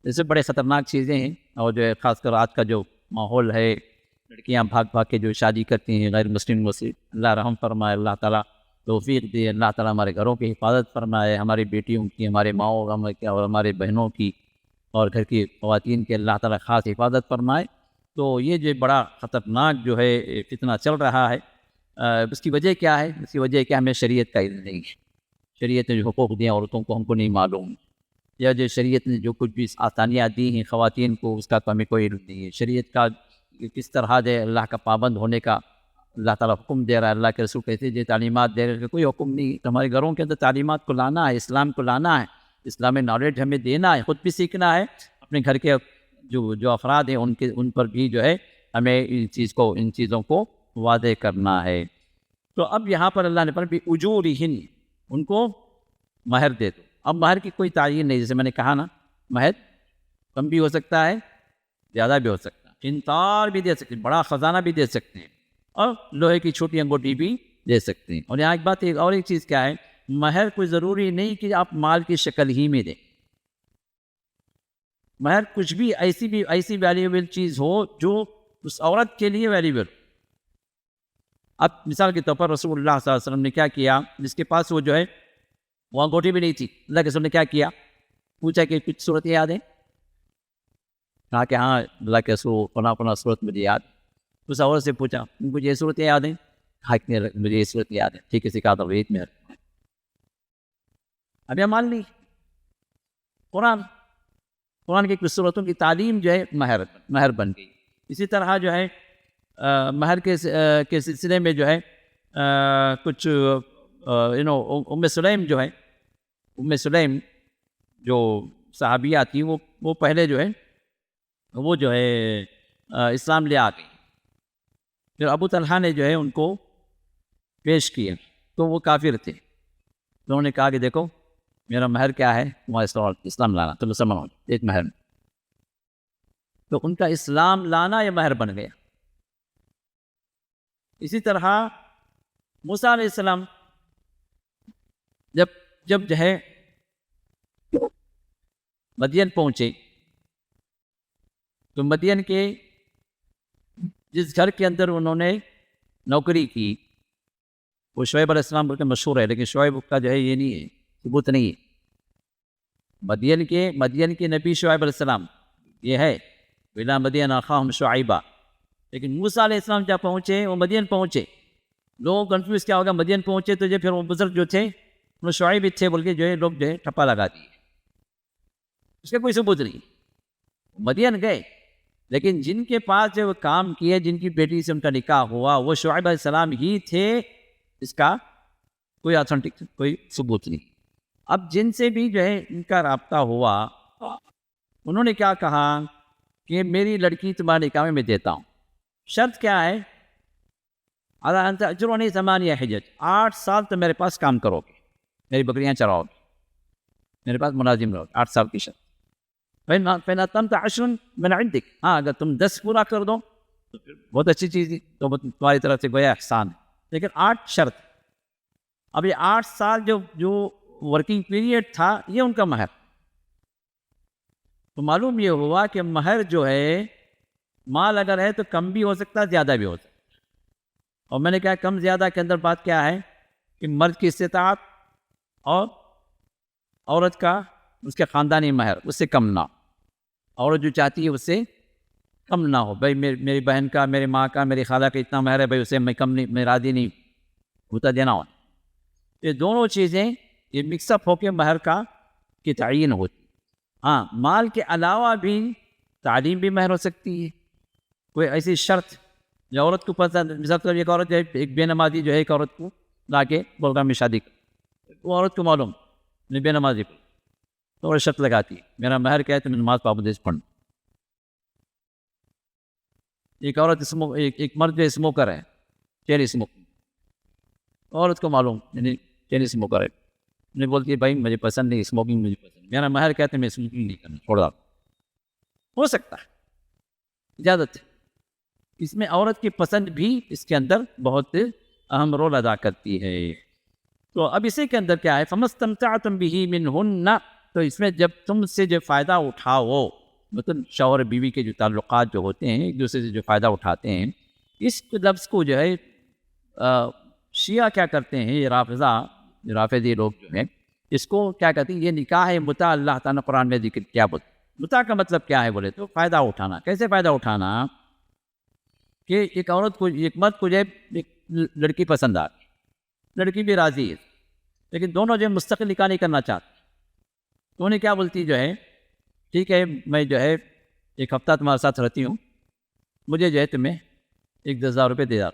اس سے بڑے خطرناک چیزیں ہیں. اور جو ہے خاص کر آج کا جو ماحول ہے، لڑکیاں بھاگ کے جو شادی کرتی ہیں غیر مسلموں سے، اللہ رحم فرمائے، اللہ تعالیٰ توفیق دے، اللہ تعالیٰ ہمارے گھروں کی حفاظت فرمائے، ہماری بیٹیوں کی، ہمارے ماؤں کی اور ہمارے بہنوں کی اور گھر کی خواتین کی اللہ تعالیٰ خاص حفاظت فرمائے. تو یہ جو بڑا خطرناک جو ہے فتنہ چل رہا ہے، اس کی وجہ کیا ہے؟ اس کی وجہ کہ ہمیں شریعت کا علم نہیں ہے. شریعت نے جو حقوق دیے عورتوں کو ہم کو نہیں معلوم، یا جو شریعت نے جو کچھ بھی آسانیاں دی ہیں خواتین کو اس کا ہمیں کوئی علم نہیں ہے. شریعت کا کس طرح جو اللہ کا پابند ہونے کا اللہ تعالیٰ حکم دے رہا ہے، اللہ کے رسول کیسے جو تعلیمات دے رہے ہیں، کوئی حکم نہیں. تو ہمارے گھروں کے اندر تعلیمات کو لانا ہے، اسلام کو لانا ہے، اسلامی نالج ہمیں دینا ہے، خود بھی سیکھنا ہے، اپنے گھر کے جو افراد ہیں ان پر بھی جو ہے ہمیں ان چیزوں کو واضح کرنا ہے. تو اب یہاں پر اللہ نے فرمایا بِأُجُورِهِنَّ، ان کو مہر دے دو. اب مہر کی کوئی تعین نہیں، جیسے میں نے کہا نا، مہر کم بھی ہو سکتا ہے، زیادہ بھی ہو سکتا ہے، قنطار بھی دے سکتے ہیں، بڑا خزانہ بھی دے سکتے ہیں، اور لوہے کی چھوٹی انگوٹھی بھی دے سکتے ہیں. اور یہاں ایک بات اور ایک چیز کیا ہے، مہر کوئی ضروری نہیں کہ آپ مال کی شکل ہی میں دیں. مہر کچھ بھی ایسی ویلیویبل چیز ہو جو اس عورت کے لیے ویلیویبل. اب مثال کے طور پر رسول اللہ صلی اللہ علیہ وسلم نے کیا کیا، جس کے پاس وہ جو ہے وہ انگوٹھی بھی نہیں تھی، اللہ کے رسول نے کیا کیا، پوچھا کہ کچھ صورت یاد ہے؟ کہا کہ ہاں اللہ کے رسول فلاں صورت مجھے یاد. اس عورت سے پوچھا ان کو یہ صورتیں یاد ہیں؟ مجھے یہ صورت یاد ہے، ٹھیک ہے سکھاتا ہوں عید میں. اب یہ مان لی قرآن کی کچھ صورتوں کی تعلیم جو ہے مہر بن گئی. اسی طرح جو ہے مہر کے سلسلے میں جو ہے کچھ ام سلیم جو صحابیہ تھی وہ پہلے جو ہے اسلام لے آ گئی. پھر ابو طلحہ نے جو ہے ان کو پیش کیا تو وہ کافر تھے. انہوں نے کہا کہ دیکھو میرا مہر کیا ہے، تمہارا اسلام لانا، تم مسلمان ہو ایک مہر میں. تو ان کا اسلام لانا یہ مہر بن گیا. اسی طرح موسیٰ علیہ السلام جب جو ہے مدین پہنچے تو مدین کے جس گھر کے اندر انہوں نے نوکری کی وہ شعیب علیہ السلام بلکہ مشہور ہے، لیکن شعیب کا جو ہے یہ نہیں ہے، ثبوت نہیں ہے. مدین کے نبی شعیب علیہ السلام یہ ہے وَإِلَىٰ مَدْيَنَ أَخَاهُمْ شُعَيْبًا. لیکن موسیٰ علیہ السلام جب پہنچے وہ مدین پہنچے، لوگ کنفیوز کیا ہوگا، مدین پہنچے تو جو پھر وہ بزرگ جو تھے وہ شعیب تھے بول کے جو ہے لوگ جو ہے ٹھپا لگا دیے. اس کا کوئی ثبوت نہیں. مدین گئے لیکن جن کے پاس جو کام کیے، جن کی بیٹی سے ان کا نکاح ہوا وہ شعیب علیہ السلام ہی تھے. اس کا کوئی آتھینٹک کوئی ثبوت نہیں. اب جن سے بھی جو ہے ان کا رابطہ ہوا انہوں نے کیا کہا کہ میری لڑکی تمہارے نکاح میں دیتا ہوں، شرط کیا ہے، عَلَىٰ أَن تَأْجُرُونِي 8 حجج، 8 سال تو میرے پاس کام کرو گے، میری بکریاں چراؤ گے، میرے پاس ملازم رہو گے، 8 سال کی شرط. فَإِنْ أَتْمَمْتَ 10 مِنْ عِنْدِكَ، ہاں اگر تم 10 پورا کر دو تو پھر بہت اچھی چیز ہے، تو تمہاری طرف سے گویا احسان ہے. لیکن 8 شرط. اب یہ 8 سال جو ورکنگ پیریڈ تھا یہ ان کا مہر. تو معلوم یہ ہوا کہ مہر جو ہے مال اگر ہے تو کم بھی ہو سکتا ہے، زیادہ بھی ہو سکتا ہے. اور میں نے کہا کم زیادہ کے اندر بات کیا ہے کہ مرد کی استطاعت اور عورت کا اس کے خاندانی مہر اس سے کم نہ ہو. عورت جو چاہتی ہے اس سے کم نہ ہو. بھائی میری بہن کا، میری ماں کا، میری خالہ کا اتنا مہر ہے، بھائی اسے میں کم نہیں، میں راضی نہیں ہوتا دینا ہو. یہ دونوں چیزیں یہ مکس اپ ہو کے مہر کی تعین ہوتی. ہاں مال کے علاوہ بھی تعلیم بھی مہر ہو سکتی ہے. کوئی ایسی شرط جو عورت کو پسند، مثال ایک عورت جو ہے ایک بے نمازی جو ہے ایک عورت کو لا کے پروگرام میں شادی کر، وہ عورت کو معلوم نہیں بے نمازی کو تو وہ شرط لگاتی ہے میرا مہر کیا ہے تو میں نماز پابندی سے پڑھوں. ایک عورت ایک مرد جو اسموکر ہے، چین اسموک، عورت کو معلوم یعنی چین اسموکر ہے، نہیں بولتی ہے بھائی مجھے پسند نہیں اسموکنگ، مجھے پسند، میرا مہر کہتے ہیں میں اسموکنگ نہیں کرنا، چھوڑ دوں. ہو سکتا ہے، اجازت ہے. اس میں عورت کی پسند بھی اس کے اندر بہت اہم رول ادا کرتی ہے. تو اب اسی کے اندر کیا ہے فَمَسْتَمْتَعْتُمْ بِهِ مِنْهُنَّ، تو اس میں جب تم سے جو فائدہ اٹھاؤ، مطلب شوہر بیوی کے جو تعلقات جو ہوتے ہیں ایک دوسرے سے جو فائدہ اٹھاتے ہیں، اس لفظ کو جو ہے شیعہ کیا کرتے ہیں، یہ رافضی لوگ جو ہیں اس کو کیا کہتے ہیں، یہ نکاح متع اللہ تعالیٰ نے قرآن میں ذکر کیا. متع کا مطلب کیا ہے بولے تو فائدہ اٹھانا. کیسے فائدہ اٹھانا کہ ایک عورت کو، ایک مرد کو جو ہے ایک لڑکی پسند آ گئی، لڑکی بھی راضی ہے، لیکن دونوں جو ہے مستقل نکاح نہیں کرنا چاہتے. تو انہیں کیا بولتی جو ہے ٹھیک ہے میں جو ہے ایک ہفتہ تمہارے ساتھ رہتی ہوں، مجھے جو ہے تمہیں 10,000 روپے دے دو.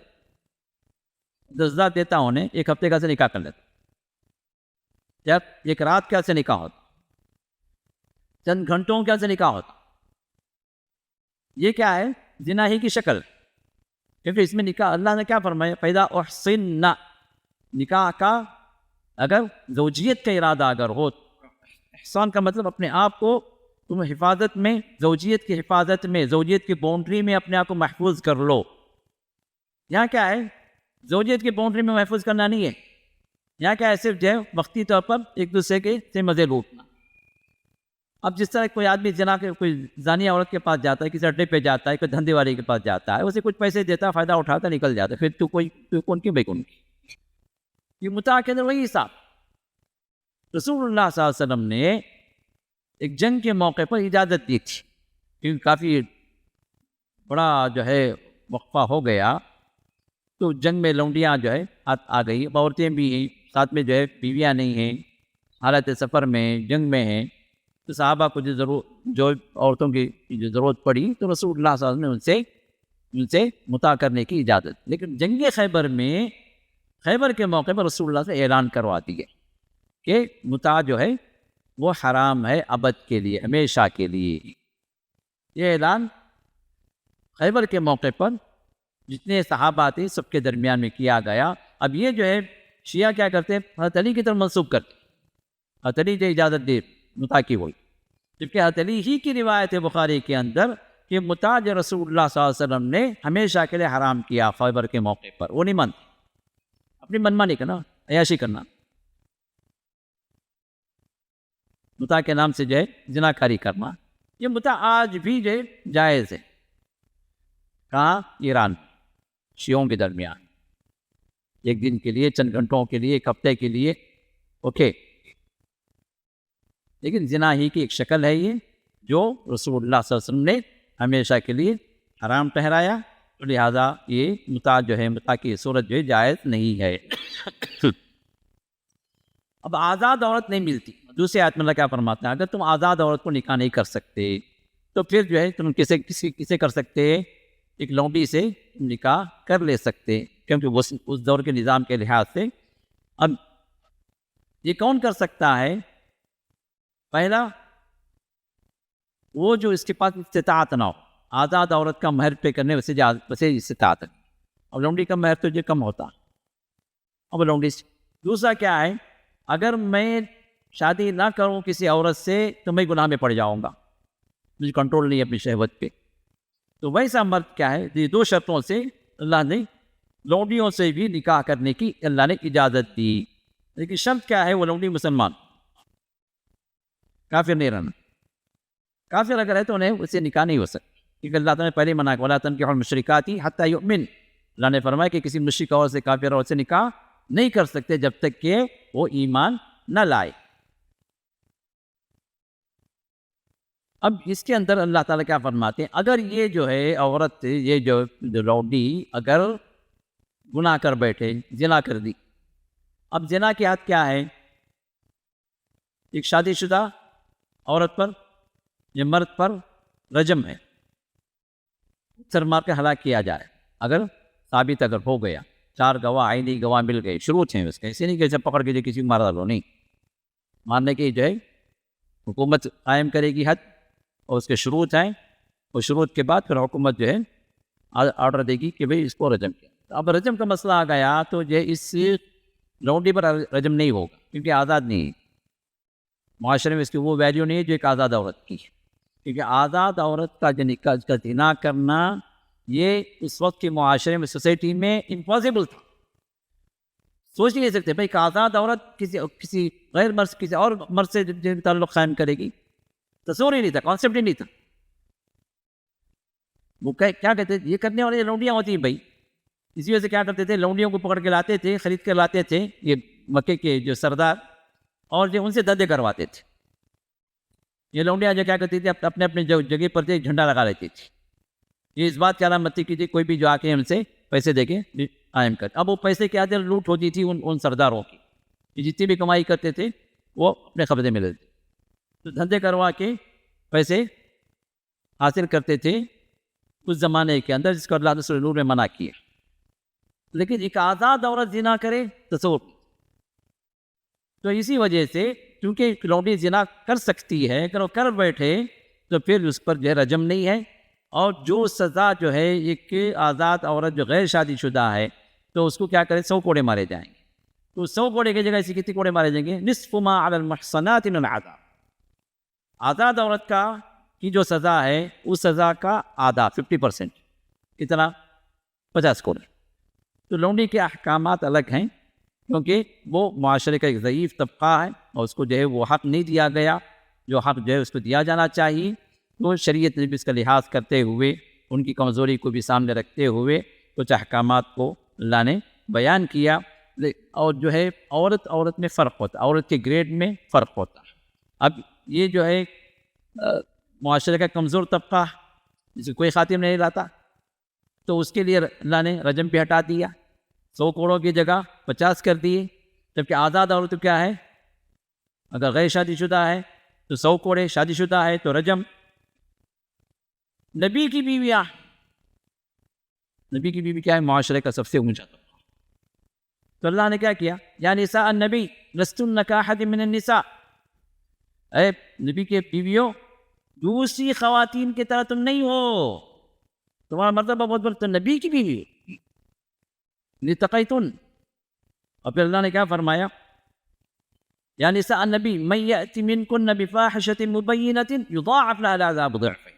10,000 دیتا ہوں انہیں، ایک ہفتے کا سے نکاح کر لیتا. جب ایک رات کا سے نکاح ہوتا، چند گھنٹوں کا سے نکاح ہوتا. یہ کیا ہے زنا ہی کی شکل، کیونکہ اس میں نکاح اللہ نے کیا فرمایا فَإِذَا أُحْصِنَّ، نکاح کا اگر زوجیت کا ارادہ اگر ہو، احسان کا مطلب اپنے آپ کو تم حفاظت میں، زوجیت کی حفاظت میں، زوجیت کی باؤنڈری میں اپنے آپ کو محفوظ کر لو. یہاں کیا ہے زوجیت کی باؤنڈری میں محفوظ کرنا نہیں ہے، یہاں کیا ہے صرف جو ہے وقتی طور پر ایک دوسرے کے سے مزے لوٹنا. اب جس طرح کوئی آدمی زنا کے کوئی زانیہ عورت کے پاس جاتا ہے، کسی اڈے پہ جاتا ہے، کوئی دھندے والے کے پاس جاتا ہے، اسے کچھ پیسے دیتا ہے، فائدہ اٹھاتا ہے، نکل جاتا ہے، پھر تو کون کی بھائی کون کی. یہ متع کے اندر وہی حساب. رسول اللہ صلی اللہ علیہ وسلم نے ایک جنگ کے موقع پر اجازت دی تھی، کیونکہ کافی بڑا جو ہے وقفہ ہو گیا، تو جنگ میں لونڈیاں جو ہے آ گئی، اب عورتیں بھی ہیں ساتھ میں، جو ہے بیویاں نہیں ہیں، حالت سفر میں جنگ میں ہیں، تو صحابہ کو جو عورتوں کی جو ضرورت پڑی تو رسول اللہ صلی اللہ علیہ وسلم نے ان سے متاع کرنے کی اجازت۔ لیکن جنگ خیبر کے موقع پر رسول اللہ سے اعلان کروا دیا کہ متاع جو ہے وہ حرام ہے ابد کے لیے، ہمیشہ کے لیے۔ یہ اعلان خیبر کے موقع پر جتنے صحابہ تھے سب کے درمیان میں کیا گیا۔ اب یہ جو ہے شیعہ کیا کرتے ہیں، حضرت علی کی طرف منسوب کرتے، حضرت علی جو اجازت دے متاع کی ہوئی، جبکہ حضرت علی ہی کی روایت ہے بخاری کے اندر کہ متاع جو رسول اللہ صلی اللہ علیہ وسلم نے ہمیشہ کے لیے حرام کیا خیبر کے موقع پر، وہ نہیں مانتے، اپنی منمانی کرنا، عیاشی کرنا، متاع کے نام سے جو ہے زناکاری کرنا، یہ متاع آج بھی جو ہے جائز ہے۔ کہاں؟ ایران، شیعوں کے درمیان، ایک دن کے لیے، چند گھنٹوں کے لیے، ایک ہفتے کے لیے، اوکے، لیکن زنا ہی کی ایک شکل ہے یہ، جو رسول اللہ صلی اللہ علیہ وسلم نے ہمیشہ کے لیے حرام ٹھہرایا، تو لہٰذا یہ متاع جو ہے، متاع کی صورت جو ہے جائز نہیں ہے۔ اب آزاد عورت نہیں ملتی، دوسری آیت میں اللہ کیا فرماتا ہے، اگر تم آزاد عورت کو نکاح نہیں کر سکتے تو پھر جو ہے تم کسے کر سکتے، ایک لونڈی سے نکاح کر لے سکتے، کیونکہ اس دور کے نظام کے لحاظ سے۔ اب یہ کون کر سکتا ہے؟ پہلا، وہ جو اس کے پاس استطاعت نہ ہو، آزاد عورت کا مہر پے کرنے ویسے استطاعت ہے، اب لونڈی کا مہر تو جو کم ہوتا، اب لونڈی سے۔ دوسرا کیا ہے، اگر میں شادی نہ کروں کسی عورت سے تو میں گناہ میں پڑ جاؤں گا، مجھے کنٹرول نہیں ہے اپنی شہوت پہ، تو ویسا مرد کیا ہے، یہ دو شرطوں سے اللہ نے لونڈیوں سے بھی نکاح کرنے کی اللہ نے اجازت دی۔ لیکن شرط کیا ہے، وہ لونڈی مسلمان، کافر نہیں رہنا۔ کافر اگر ہے تو انہیں اس سے نکاح نہیں ہو سکتا، کیونکہ اللہ تعالیٰ نے پہلے منع کیا، وَلَا تَنكِحُوا الْمُشْرِكَاتِ حَتَّىٰ يُؤْمِنْ، اللہ نے فرمایا کہ کسی مشرک عورت سے، کافر عورت سے نکاح نہیں کر سکتے جب تک کہ وہ ایمان نہ لائے۔ اب اس کے اندر اللہ تعالیٰ کیا فرماتے ہیں، اگر یہ جو ہے عورت، یہ جو لونڈی اگر گناہ کر بیٹھے، زنا کر دی، اب زنا کی حد کیا ہے، ایک شادی شدہ عورت پر یا مرد پر رجم ہے، سر مار کے ہلاک کیا جائے، اگر ثابت اگر ہو گیا، 4 گواہ، عینی گواہ مل گئے، شروط ہیں اس کے، ایسے نہیں کہ جب پکڑ کے جو کسی کو مارا ڈالو، نہیں، مارنے کی جو ہے حکومت قائم کرے گی حد، اور اس کے شروط ہیں، اور شروط کے بعد پھر حکومت جو ہے آرڈر دے گی کہ بھئی اس کو رجم کیا۔ اب رجم کا مسئلہ آ گیا تو جو اس لونڈی پر رجم نہیں ہوگا، کیونکہ آزاد نہیں ہے، معاشرے میں اس کی وہ ویلیو نہیں ہے جو ایک آزاد عورت کی ہے، کیونکہ آزاد عورت کا جو زنا کرنا یہ اس وقت کے معاشرے میں، سوسائٹی میں امپاسبل تھا، سوچ نہیں سکتے بھائی کہ آزاد عورت کسی غیر مرد، کسی اور مرد سے تعلق قائم کرے گی، تصور ہی نہیں تھا، کانسیپٹ ہی نہیں تھا۔ وہ کیا کہتے تھے، یہ کرنے والے لونڈیاں ہوتی ہیں بھائی، اسی وجہ سے کیا کرتے تھے، لونڈیوں کو پکڑ کے لاتے تھے، خرید کر لاتے تھے یہ مکے کے جو سردار، اور جو ان سے دھندے کرواتے تھے۔ یہ لونڈیاں جو کیا کرتی تھی، اپنے اپنے جگہ پر ایک جھنڈا لگا لیتی تھی، یہ اس بات کی علامت تھی کہ کوئی بھی جو آ کے ان سے پیسے دے کے قائم کر۔ اب وہ پیسے کے آدھے لوٹ ہوتی تھی ان سرداروں کی، کہ جتنی بھی کمائی کرتے تھے وہ اپنے قبضے میں لیتے، تو دھندے کروا کے پیسے حاصل کرتے تھے اس زمانے کے اندر، جس کو اللہ رسول نور نے منع کیا۔ لیکن ایک آزاد عورت زنا کرے، تصور، تو اسی وجہ سے کیونکہ لونڈی زنا کر سکتی ہے، اگر وہ کر بیٹھے تو پھر اس پر جو ہے رجم نہیں ہے، اور جو سزا جو ہے ایک آزاد عورت جو غیر شادی شدہ ہے تو اس کو کیا کرے، 100 کوڑے مارے جائیں گے، تو 100 کوڑے کی جگہ اسی کتنے کوڑے مارے جائیں گے، نصف ما علی المحصنات من العذاب، آزاد عورت کی جو سزا ہے اس سزا کا آدھا، 50%، کتنا، 50 کوڑے۔ تو لونڈی کے احکامات الگ ہیں، کیونکہ وہ معاشرے کا ایک ضعیف طبقہ ہے، اور اس کو جو ہے وہ حق نہیں دیا گیا جو حق جو ہے اس کو دیا جانا چاہیے، تو شریعت نے بھی اس کا لحاظ کرتے ہوئے، ان کی کمزوری کو بھی سامنے رکھتے ہوئے کچھ احکامات کو اللہ نے بیان کیا۔ اور جو ہے عورت میں فرق ہوتا، عورت کے گریڈ میں فرق ہوتا۔ اب یہ جو ہے معاشرے کا کمزور طبقہ جسے کوئی خاتم نہیں لاتا، تو اس کے لیے اللہ نے رجم پہ ہٹا دیا، 100 کروڑ کی جگہ 50 کر دیے، جبکہ آزاد عورت کیا ہے؟ اگر غیر شادی شدہ ہے تو 100 کوڑے، شادی شدہ ہے تو رجم۔ نبی کی بیویاں، نبی کی بیوی کیا ہے؟ معاشرے کا سب سے اونچا طبقہ۔ تو اللہ نے کیا کیا؟ یا نساء النبی لستن کاحد من النساء، اے نبی کے بیویوں دوسری خواتین کی طرح تم نہیں ہو، تمہارا مرتبہ بہت بڑا، تو نبی کی بیوی لتقیتن۔ اور پھر اللہ نے کیا فرمایا؟ یا نساء النبی من یأت منکن بفاحشۃ مبینۃ یضاعف لها العذاب ضعفین،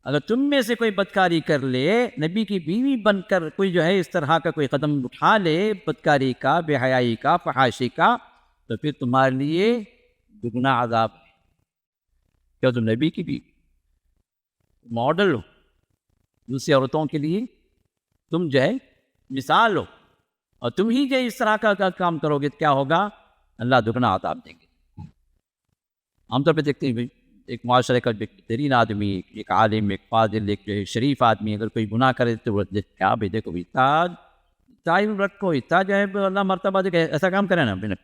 اگر تم میں سے کوئی بدکاری کر لے، نبی کی بیوی بن کر کوئی جو ہے اس طرح کا کوئی قدم اٹھا لے بدکاری کا، بے حیائی کا، فحاشی کا، تو پھر تمہارے لیے دگنا عذاب ہے۔ کیا تم نبی کی بیوی ماڈل ہو دوسری عورتوں کے لیے، تم جو ہے مثال ہو، اور تم ہی جو اس طرح کا کام کرو گے تو کیا ہوگا؟ اللہ دگنا عذاب دیں گے۔ عام طور پہ دیکھتے ہیں ایک معاشرے کا بہترین آدمی، ایک عالم، ایک فاضل، ایک جو ہے شریف آدمی اگر کوئی گناہ کرے تو وہ کیا بھائی دیکھو تعلیم رکھو، اتنا جو ہے اللہ مرتبہ دے ایسا کام کرے نا۔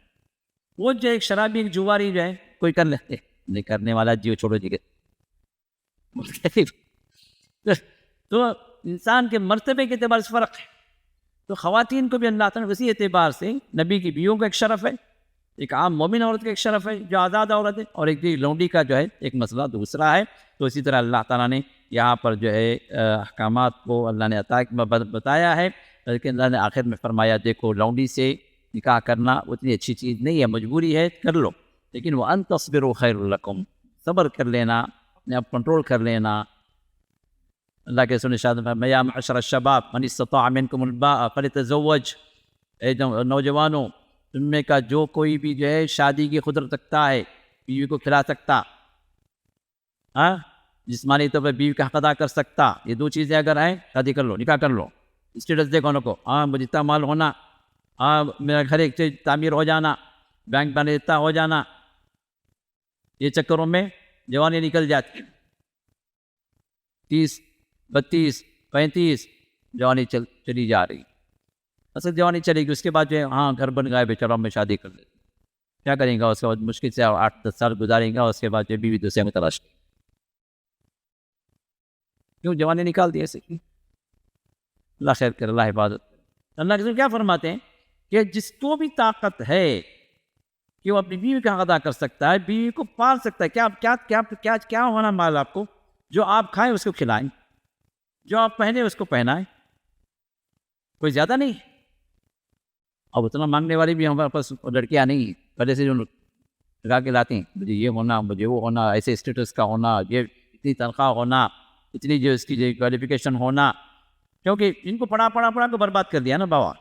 وہ جو ایک شرابی، ایک جواری جو ہے کوئی کر لے، نہیں کرنے والا جیو چھوڑو جی تو انسان کے مرتبے کے اعتبار سے فرق ہے۔ تو خواتین کو بھی اللہ تعالیٰ نے اسی اعتبار سے، نبی کی بیویوں کا ایک شرف ہے، ایک عام مومن عورت کا ایک شرف ہے جو آزاد عورت ہے، اور ایک لونڈی کا جو ہے ایک مسئلہ دوسرا ہے۔ تو اسی طرح اللہ تعالیٰ نے یہاں پر جو ہے احکامات کو اللہ نے عطا بتایا ہے، لیکن اللہ نے آخر میں فرمایا دیکھو لونڈی سے نکاح کرنا اتنی اچھی چیز نہیں ہے، مجبوری ہے کر لو، لیکن وَأَن تَصْبِرُوا خَيْرٌ لَكُمْ، صبر کر لینا، اپنے آپ کنٹرول کر لینا۔ اللہ کے رسول نے ارشاد فرمایا یا معشر الشباب من استطاع منکم الباء فلیتزوج، اے نوجوانوں تم میں کا جو کوئی بھی جو ہے شادی کی قدرت رکھتا ہے، بیوی کو کھلا سکتا، جسمانی طور پر بیوی کا حق ادا کر سکتا، یہ دو چیزیں اگر ہیں شادی کر لو، نکاح کر لو۔ اسٹیٹس دیکھو ان کو، مجھے اتنا مال ہونا، میرا گھر ایک چیز تعمیر ہو جانا، بینک بیلنس اتنا ہو جانا، یہ چکروں میں جوانی نکل جاتی، 30 32 35 جوانی چلی جا رہی، اصل جوانی چلے گی، اس کے بعد جو ہے گھر بن گئے بیچارہ میں شادی کر لیتے، کیا کریں گا؟ اس کے بعد مشکل سے 8-10 سال گزاریں گا، اس کے بعد جو بیوی دوسرے میں تلاش کریں، کیوں جوانی نکال دی ایسے؟ اللہ خیر کر، اللہ حفاظت کر۔ اللہ کے کیا فرماتے ہیں کہ جس کو بھی طاقت ہے کہ وہ اپنی بیوی کا حق ادا کر سکتا ہے، بیوی کو پال سکتا ہے، کیا کیا کیا کیا کیا ہونا مال آپ کو؟ جو آپ کھائیں اس کو کھلائیں، جو آپ پہنے اس کو پہنائیں، کوئی زیادہ نہیں۔ اب اتنا مانگنے والی بھی ہمارے پاس لڑکیاں نہیں ہیں، پہلے سے جو لگا کے لاتے ہیں مجھے یہ ہونا، مجھے وہ ہونا، ایسے اسٹیٹس کا ہونا، یہ اتنی تنخواہ ہونا، اتنی جو اس کی جو کوالیفیکیشن ہونا، کیونکہ ان کو پڑھا کو برباد کر دیا نا بابا۔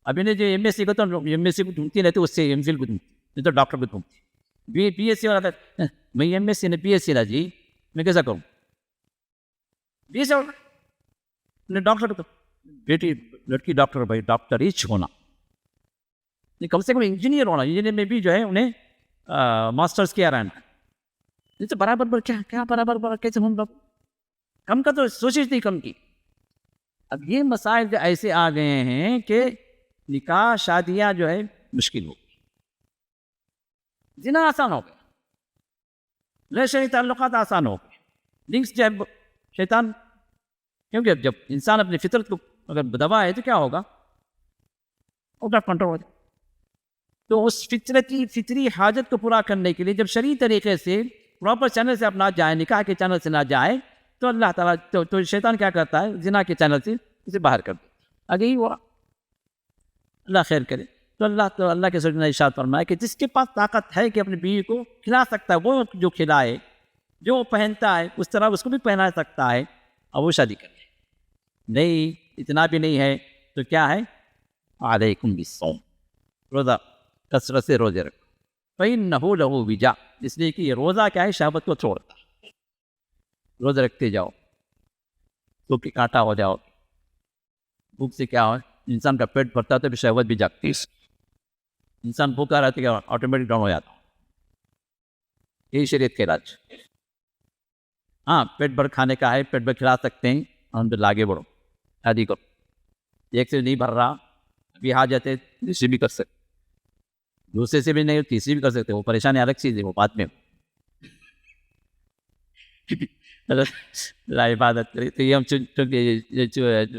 اب انہیں جو ایم ایس سی کو تو ایم ایس سی کو ڈھونڈتی رہتے، اس سے ایم فل کو ڈھونڈتی، نہیں تو ڈاکٹر کو ڈھونڈتی، پی ایس سی والا میں ایم ایس سی نے پی ایس سی لا جی، میں کیسا کروں؟ پی ایس سی والا ڈاکٹر کو، بیٹی لڑکی ڈاکٹر، بھائی ڈاکٹر ایچ ہونا نہیں، کم سے کم انجینئر ہونا، انجینئر میں بھی جو ہے انہیں ماسٹرز کیا رہنا، نہیں تو برابر کیا برابر کیسے ہوں گا؟ کم کا تو کوشش نہیں کم کی۔ اب یہ مسائل جو ایسے آ گئے ہیں کہ نکاح شادیاں جو ہے مشکل ہو گئی، زنا آسان ہو گیا، غیر شرعی تعلقات آسان ہو گئے، لنکس جو ہے شیطان، کیونکہ جب انسان اپنی فطرت کو اگر دبا ہے تو کیا ہوگا؟ اوپر کنٹرول ہو جائے۔ تو اس فطری حاجت کو پورا کرنے کے لیے جب شرعی طریقے سے پراپر چینل سے اپنا جائے، نکاح کے چینل سے نہ جائے، تو اللہ تعالیٰ تو شیطان کیا کرتا ہے؟ زنا کے چینل سے اسے باہر کر دیتا۔ اگر یہ ہوا، اللہ خیر کرے، تو اللہ کے سورہ نے ارشاد فرمایا کہ جس کے پاس طاقت ہے کہ اپنی بیوی کو کھلا سکتا ہے، وہ جو کھلائے، جو وہ پہنتا ہے اس طرح اس کو بھی پہنا سکتا ہے، اور وہ شادی کر لے۔ نہیں اتنا بھی نہیں ہے تو کیا ہے؟ علیکم بالصوم، روزہ کثرت سے روزے رکھو، فإنہ لہ وجاء، اس لیے کہ یہ روزہ کیا ہے؟ شہوت کو چھوڑتا ہے۔ روزہ رکھتے جاؤ تو کہ کانٹا ہو جاؤ، بھوک سے کیا ہو، انسان کا پیٹ بھرتا ہے تو شہوت بھی جاگتی ہے، انسان بھوکا رہتا ہے آٹومیٹک ڈاؤن ہو جاتا، یہی شریعت کے علاج۔ پیٹ بھر کھانے کا ہے، پیٹ بھر کھلا سکتے ہیں، الحمدللہ آگے بڑھو، شادی کرو، ایک سے نہیں بھر رہا، ابھی حاجت ہے دوسری بھی کر سکتے، دوسرے سے بھی نہیں تیسری بھی کر سکتے، وہ پریشانی الگ چیز ہے، وہ بعد میں اللہ عبادت کرے. تو یہ ہم چونکہ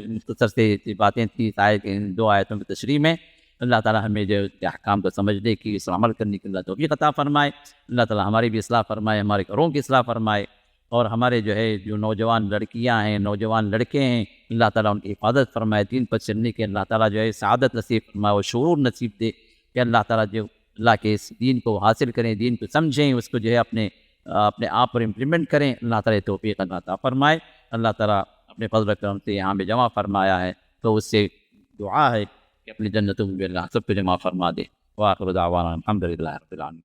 مختصر سے باتیں تھیں ان 2 آیتوں کی تشریح میں. اللہ تعالیٰ ہمیں جو احکام کو سمجھنے کی، اس پر عمل کرنے کی اللہ توفیق عطا فرمائے. اللہ تعالیٰ ہماری بھی اصلاح فرمائے، ہمارے گھروں کی اصلاح فرمائے، اور ہمارے جو نوجوان لڑکیاں ہیں، نوجوان لڑکے ہیں، اللہ تعالیٰ ان کی حفاظت فرمائے. دین پر چلنے کے اللہ تعالیٰ سعادت نصیب فرمائے اور شعور نصیب دے کہ اللہ تعالیٰ اللہ کے اس دین کو حاصل کریں، دین کو سمجھیں، اس کو اپنے آپ پر امپلیمنٹ کریں. اللہ تعالیٰ توفیق عطا فرمائے. اللہ تعالیٰ اپنے فضل و کرم سے یہاں پہ جمع فرمایا ہے، تو اس سے دعا ہے کہ اپنی جنتوں میں اللہ سب کو جمع فرما دے. وآخر دعوانا الحمد للہ رب العالمین.